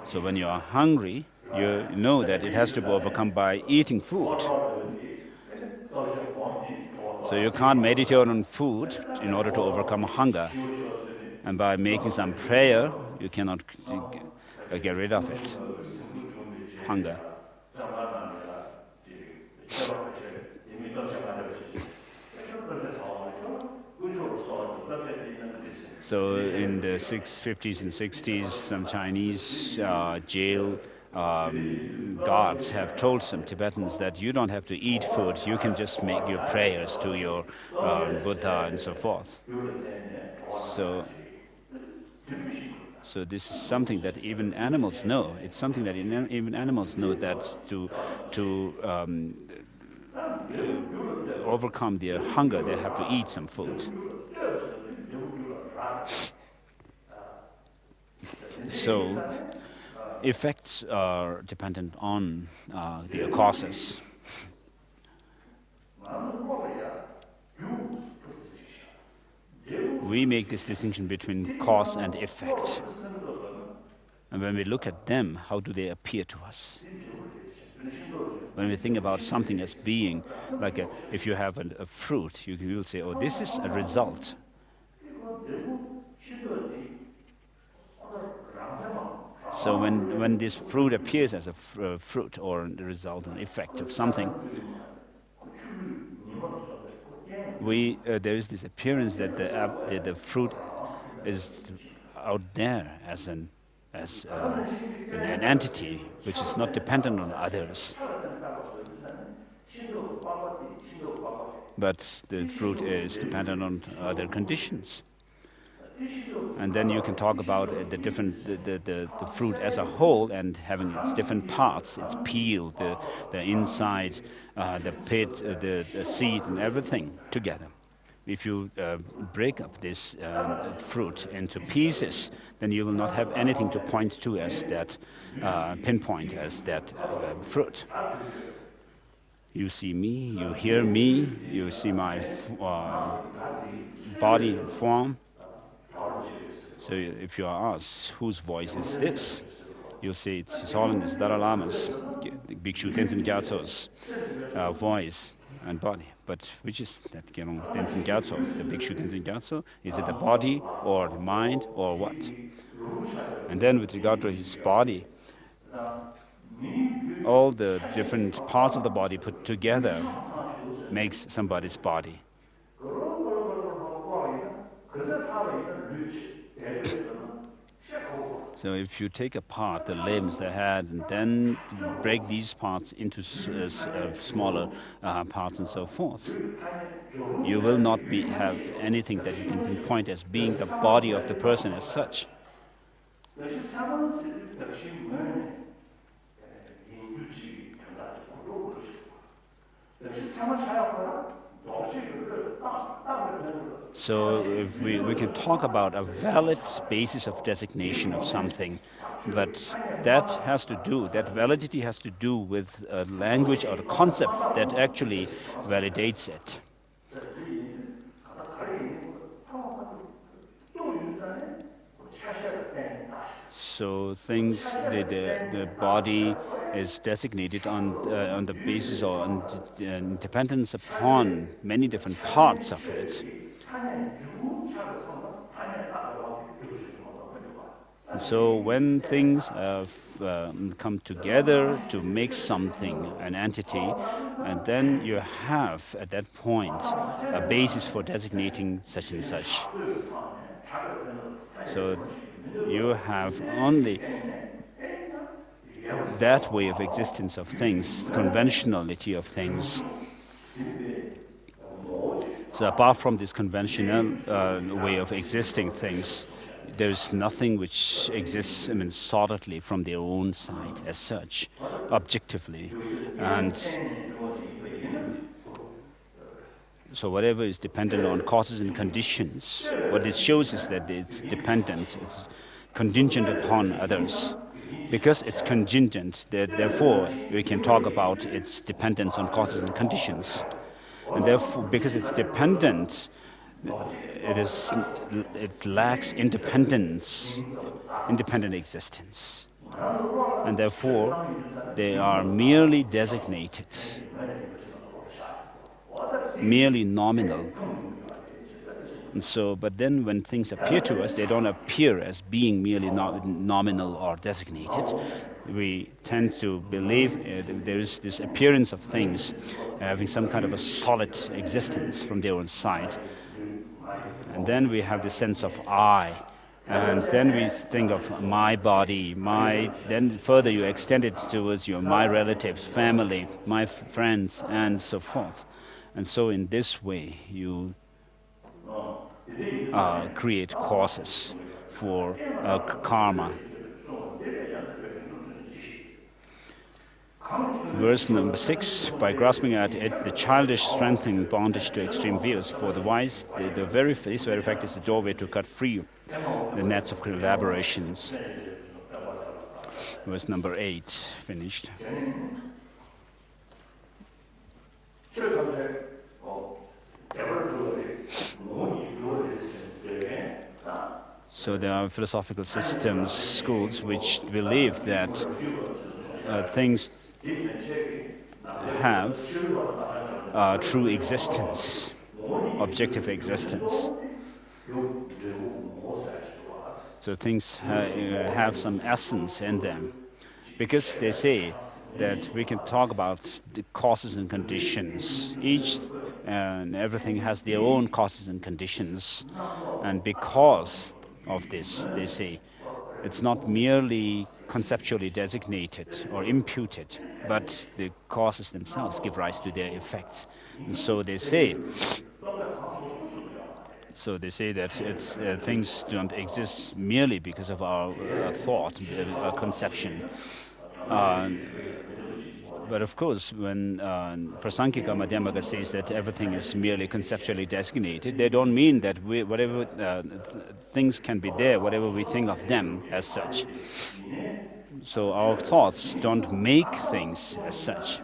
So when you are hungry, you know that it has to be overcome by eating food. So you can't meditate on food in order to overcome hunger. And by making some prayer, you cannot get rid of it. Hunger. So in the 50s and 60s, some Chinese jail guards have told some Tibetans that you don't have to eat food, you can just make your prayers to your Buddha and so forth. So this is something that even animals know. It's something that even animals know, that to overcome their hunger, they have to eat some food. So effects are dependent on their causes. We make this distinction between cause and effect. And when we look at them, how do they appear to us? When we think about something as being, like if you have a fruit, you will say, oh, this is a result. So when this fruit appears as a fruit or the result and effect of something, there is this appearance that the fruit is out there as an entity which is not dependent on others. But the fruit is dependent on other conditions. And then you can talk about the fruit as a whole and having its different parts, its peel, the inside, the pit, the seed, and everything together. If you break up this fruit into pieces, then you will not have anything to point to as that, pinpoint as that fruit. You see me, you hear me, you see my body and form. So if you are asked, whose voice is this? You'll say it's His Holiness Dalai Lama's, Bhikshu Tenzin Gyatso's voice and body. But which is that Tenzin Gyatso, the Bhikshu Tenzin Gyatso? Is it the body or the mind or what? And then with regard to his body, all the different parts of the body put together makes somebody's body. So if you take apart the limbs, the head, and then break these parts into smaller parts and so forth, you will not have anything that you can pinpoint as being the body of the person as such. So if we can talk about a valid basis of designation of something, but that validity has to do with a language or a concept that actually validates it. So things, the body is designated on the basis or on dependence upon many different parts of it. So when things come together to make something, an entity, and then you have at that point a basis for designating such and such. So you have only that way of existence of things, conventionality of things. So apart from this conventional way of existing things, there is nothing which exists, solidly from their own side as such, objectively. And so whatever is dependent on causes and conditions, what this shows is that it's dependent, it's contingent upon others. Because it's contingent, therefore we can talk about its dependence on causes and conditions. And therefore, because it's dependent, it lacks independent existence. And therefore, they are merely designated, merely nominal. And so, but then when things appear to us, they don't appear as being merely nominal or designated. We tend to believe there is this appearance of things having some kind of a solid existence from their own side. And then we have the sense of I. And then we think of my body, then further you extend it towards my relatives, family, my friends, and so forth. And so in this way, you create causes for karma. Verse number 6, by grasping at it, the childish strengthening bondage to extreme views. For the wise, this very fact is the doorway to cut free the nets of collaborations. Verse number 8, finished. So there are philosophical systems, schools, which believe that things have true existence, objective existence. So things have some essence in them. Because they say that we can talk about the causes and conditions. Each and everything has their own causes and conditions. And because of this, they say, it's not merely conceptually designated or imputed, but the causes themselves give rise to their effects. And so they say that things don't exist merely because of our thought, our conception. But of course, when Prasankika Madhyamaka says that everything is merely conceptually designated, they don't mean that whatever things can be there, whatever we think of them as such. So our thoughts don't make things as such.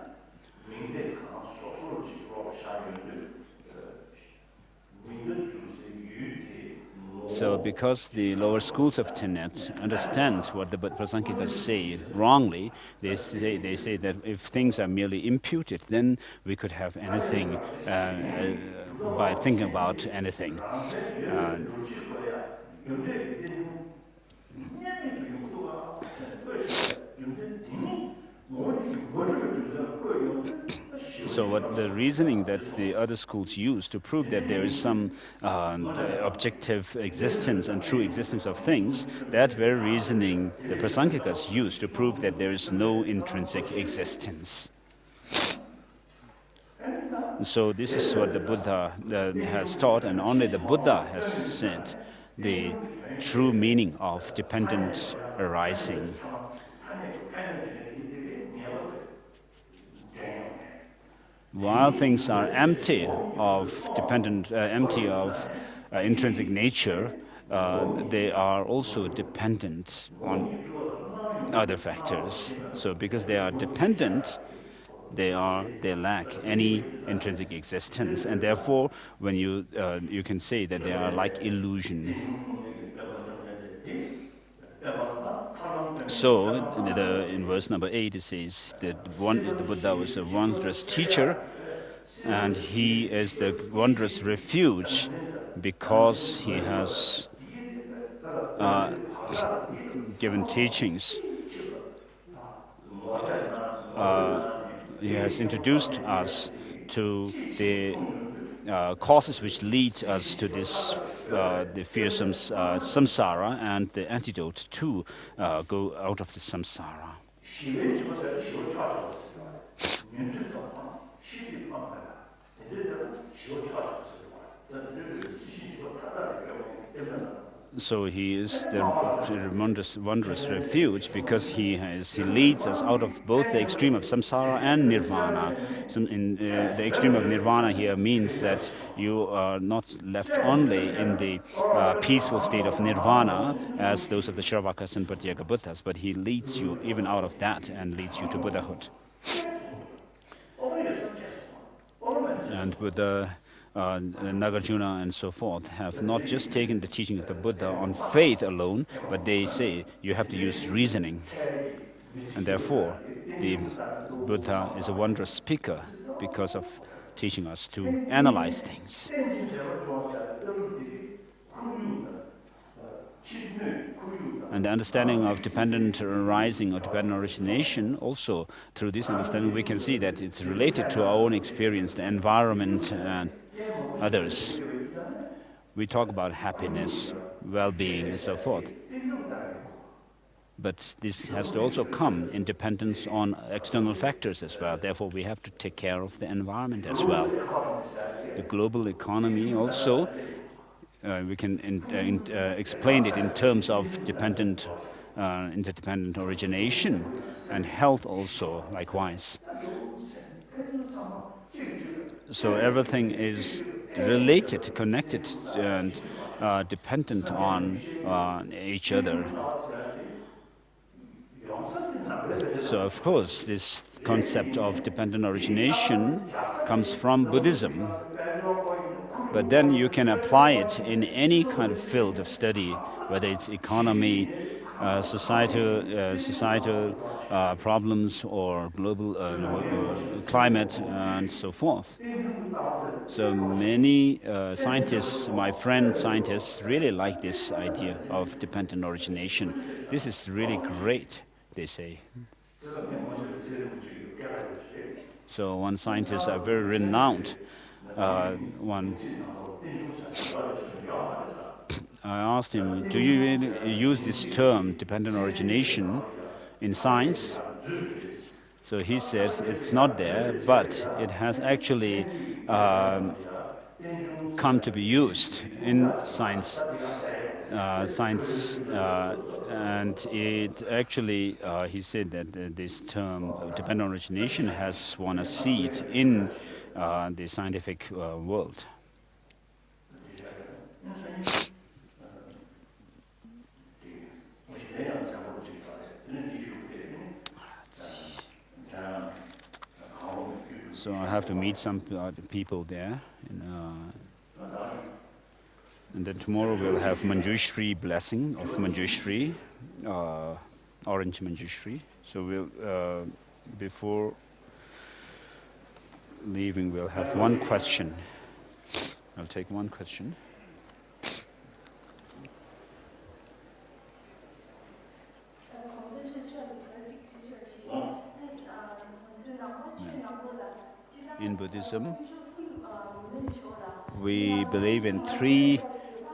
So because the lower schools of tenet understand what the Prasankikas say wrongly, they say that if things are merely imputed, then we could have anything by thinking about anything. So what the reasoning that the other schools use to prove that there is some objective existence and true existence of things, that very reasoning the Prasankikas use to prove that there is no intrinsic existence. So this is what the Buddha has taught, and only the Buddha has said the true meaning of dependent arising. While things are empty of intrinsic nature, they are also dependent on other factors. So because they are dependent, they lack any intrinsic existence, and therefore, when you can say that they are like illusion. So, in verse number 8, it says that the Buddha was a wondrous teacher, and he is the wondrous refuge because he has given teachings. He has introduced us to the causes which lead us to this the fearsome samsara and the antidote to go out of the samsara. So he is the wondrous refuge because he leads us out of both the extreme of samsara and nirvana. The extreme of nirvana here means that you are not left only in the peaceful state of nirvana as those of the Shravakas and Pratyeka Buddhas, but he leads you even out of that and leads you to Buddhahood. And Buddha, Nagarjuna and so forth have not just taken the teaching of the Buddha on faith alone, but they say you have to use reasoning. And therefore, the Buddha is a wondrous speaker because of teaching us to analyze things. And the understanding of dependent arising or dependent origination, also through this understanding we can see that it's related to our own experience, the environment and others. We talk about happiness, well-being and so forth. But this has to also come in dependence on external factors as well. Therefore, we have to take care of the environment as well. The global economy also, we can explain it in terms of interdependent origination, and health also likewise. So everything is related, connected, and dependent on each other. So of course, this concept of dependent origination comes from Buddhism. But then you can apply it in any kind of field of study, whether it's economy, societal problems, or global climate, and so forth. So many scientists, my friend scientists, really like this idea of dependent origination. This is really great, they say. So one scientist, a very renowned one, I asked him, do you really use this term, dependent origination, in science? So he says it's not there, but it has actually come to be used in science. And it actually, he said that this term, dependent origination, has won a seat in the scientific world. So I have to meet some people there. And then tomorrow we'll have Manjushri blessing of Manjushri, orange Manjushri. So we'll, before leaving, we'll have one question. I'll take one question. In Buddhism, we believe in three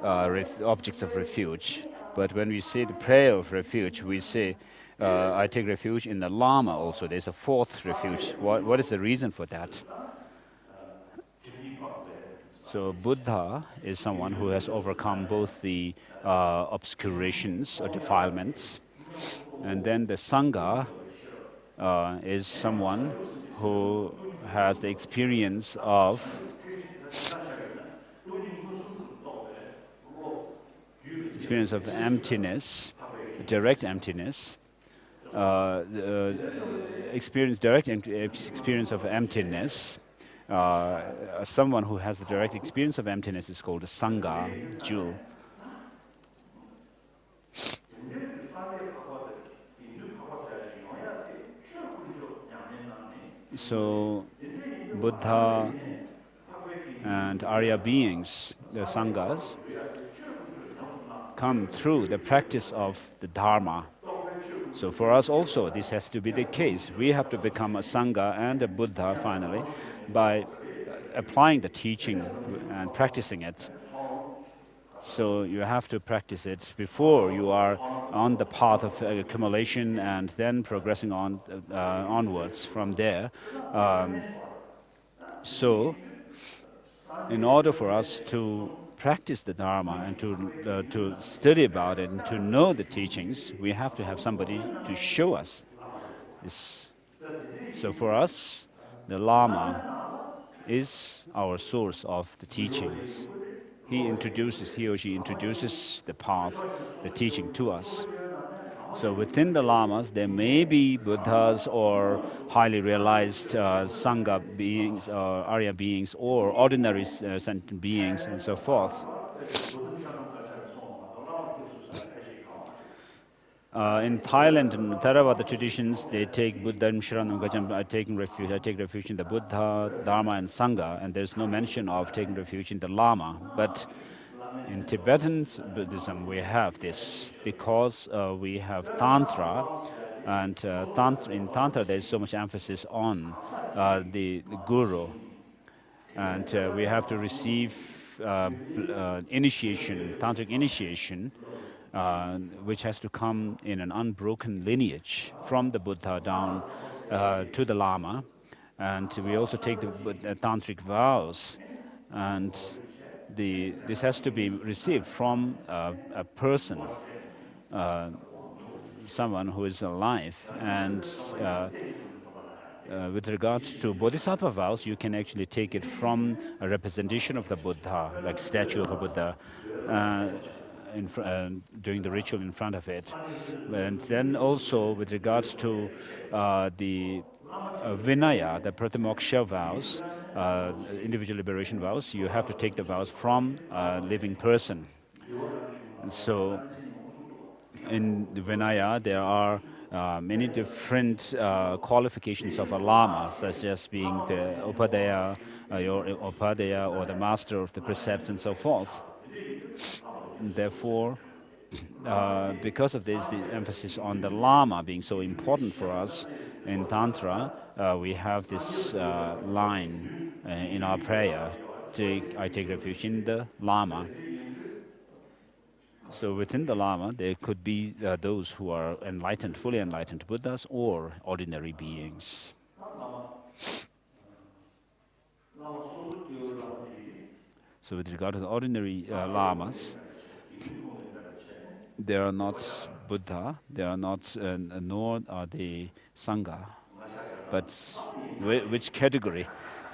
objects of refuge. But when we say the prayer of refuge, we say, I take refuge in the Lama also. There's a fourth refuge. What is the reason for that? So Buddha is someone who has overcome both the obscurations or defilements. And then the Sangha is someone who has the experience of emptiness, direct emptiness, direct experience of emptiness. Someone who has the direct experience of emptiness is called a Sangha, jewel. So Buddha and Arya beings, the Sanghas, come through the practice of the Dharma. So for us also, this has to be the case. We have to become a Sangha and a Buddha finally by applying the teaching and practicing it. So you have to practice it before you are on the path of accumulation and then progressing on onwards from there. So in order for us to practice the Dharma and to study about it and to know the teachings, we have to have somebody to show us this. So for us, the Lama is our source of the teachings. He or she introduces the path, the teaching to us. So within the lamas, there may be Buddhas or highly realized Sangha beings, Arya beings, or ordinary sentient beings, and so forth. In Thailand, in Theravada traditions, they take Buddham Sharanam Gacchami, I take refuge in the Buddha, Dharma, and Sangha, and there's no mention of taking refuge in the Lama. But in Tibetan Buddhism, we have this because we have Tantra, and in Tantra there's so much emphasis on the Guru, and we have to receive initiation, Tantric initiation, which has to come in an unbroken lineage from the Buddha down to the Lama, and we also take the Tantric vows, and this has to be received from a person, someone who is alive. And with regards to Bodhisattva vows, you can actually take it from a representation of the Buddha, like statue of a Buddha, doing the ritual in front of it. And then also with regards to the Vinaya, the Pratimoksha vows, individual liberation vows, you have to take the vows from a living person. And so in the Vinaya, there are many different qualifications of a Lama, such as being the Upadaya, or the master of the precepts, and so forth. Therefore, because of this, the emphasis on the Lama being so important for us in Tantra, we have this line in our prayer, I take refuge in the Lama. So within the Lama, there could be those who are enlightened, fully enlightened Buddhas or ordinary beings. So with regard to the ordinary Lamas, they are not Buddha, they are not, nor are they Sangha. But which category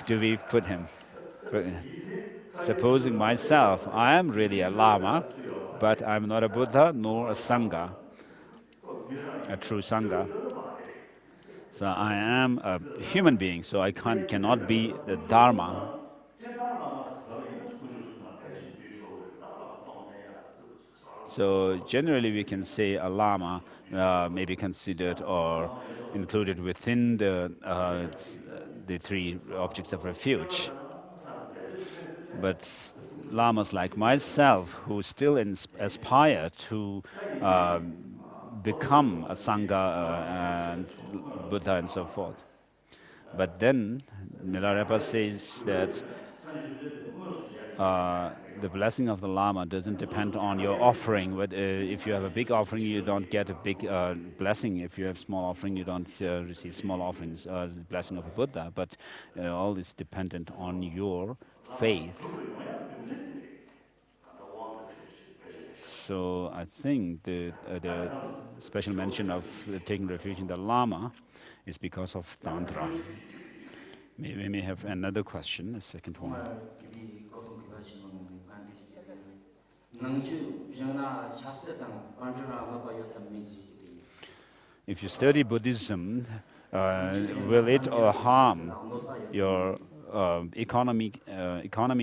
do we put him? Supposing myself, I am really a Lama, but I'm not a Buddha nor a Sangha, a true Sangha. So I am a human being, so I cannot be the Dharma. So generally we can say a Lama may be considered or included within the three objects of refuge. But Lamas like myself, who still aspire to become a Sangha and Buddha and so forth. But then Milarepa says that the blessing of the Lama doesn't depend on your offering. If you have a big offering, you don't get a big blessing. If you have small offering, you don't receive small offerings, the blessing of a Buddha. But all is dependent on your faith. So I think the special mention of taking refuge in the Lama is because of Tantra. We may have another question, a second one. If you study Buddhism, will it harm your economy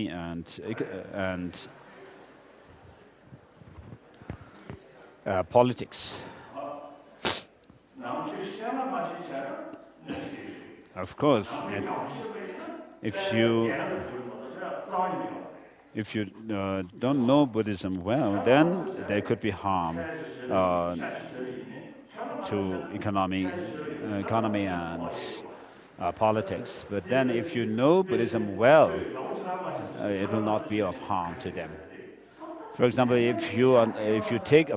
and politics? Of course, if you don't know Buddhism well, then there could be harm to economy and politics. But then if you know Buddhism well, it will not be of harm to them. For example, if you take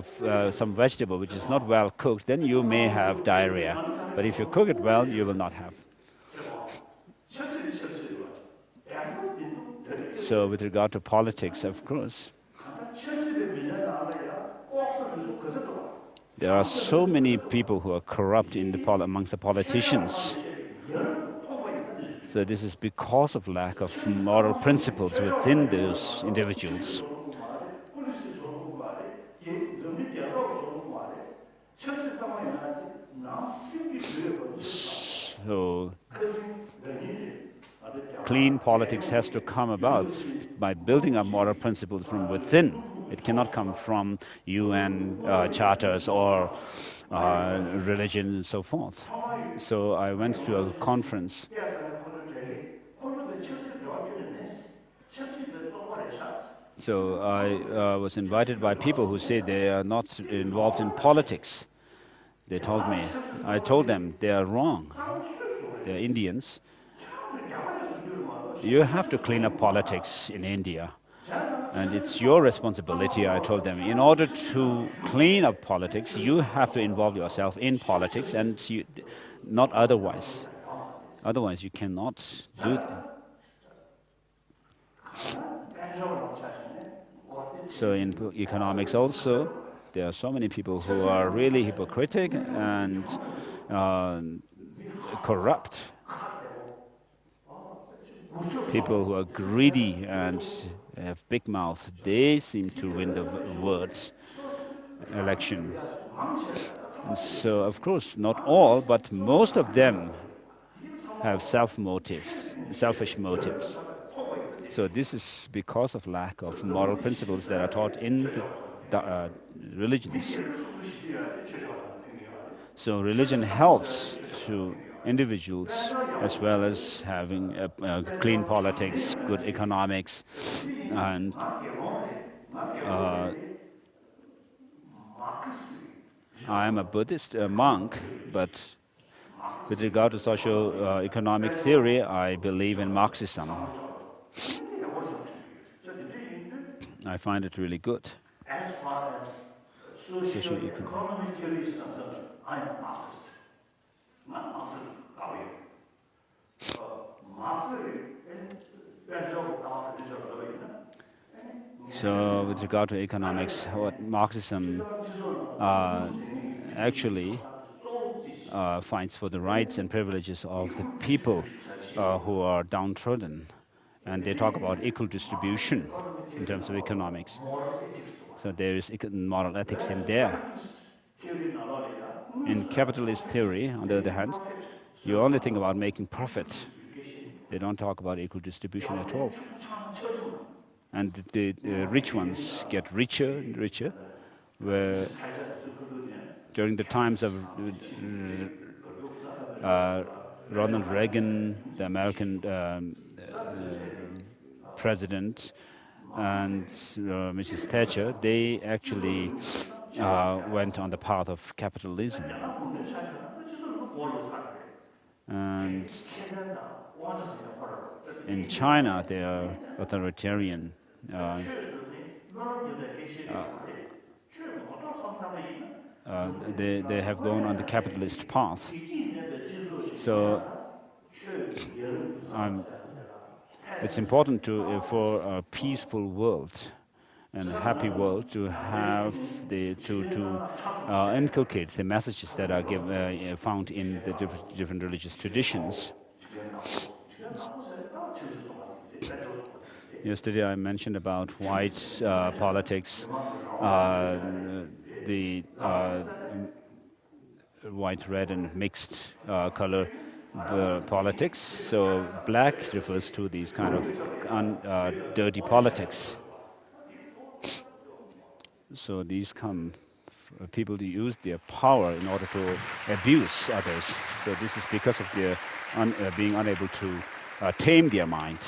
some vegetable which is not well cooked, then you may have diarrhea. But if you cook it well, you will not have. So with regard to politics, of course, there are so many people who are corrupt amongst the politicians. So this is because of lack of moral principles within those individuals. So clean politics has to come about by building up moral principles from within. It cannot come from UN charters or religion and so forth. So I went to a conference. So I was invited by people who say they are not involved in politics. They told me, I told them they are wrong. They are Indians. You have to clean up politics in India. And it's your responsibility, I told them. In order to clean up politics, you have to involve yourself in politics and not otherwise. Otherwise, you cannot do that. So in economics also, there are so many people who are really hypocritic and corrupt. People who are greedy and have big mouth, they seem to win the election. And so, of course, not all, but most of them have selfish motives. So this is because of lack of moral principles that are taught in the religions. So religion helps to individuals as well as having clean politics, good economics, and I am a Buddhist monk, but with regard to socio-economic theory, I believe in Marxism. I find it really good. As far as socio-economic theory is concerned, I am a Marxist. Not Marxist, So with regard to economics, what Marxism actually fights for the rights and privileges of the people who are downtrodden. And they talk about equal distribution in terms of economics. So there is moral ethics in there. In capitalist theory, on the other hand, you only think about making profit. They don't talk about equal distribution at all. And the rich ones get richer and richer, where during the times of Ronald Reagan, the American president, and Mrs. Thatcher, they actually went on the path of capitalism. And in China, they are authoritarian. They have gone on the capitalist path. So it's important for a peaceful world and a happy world to have inculcate the messages that are found in the different religious traditions. Yesterday I mentioned about white politics, the white, red, and mixed color politics. So black refers to these kind of dirty politics. So these people to use their power in order to abuse others. So this is because of their being unable to tame their mind.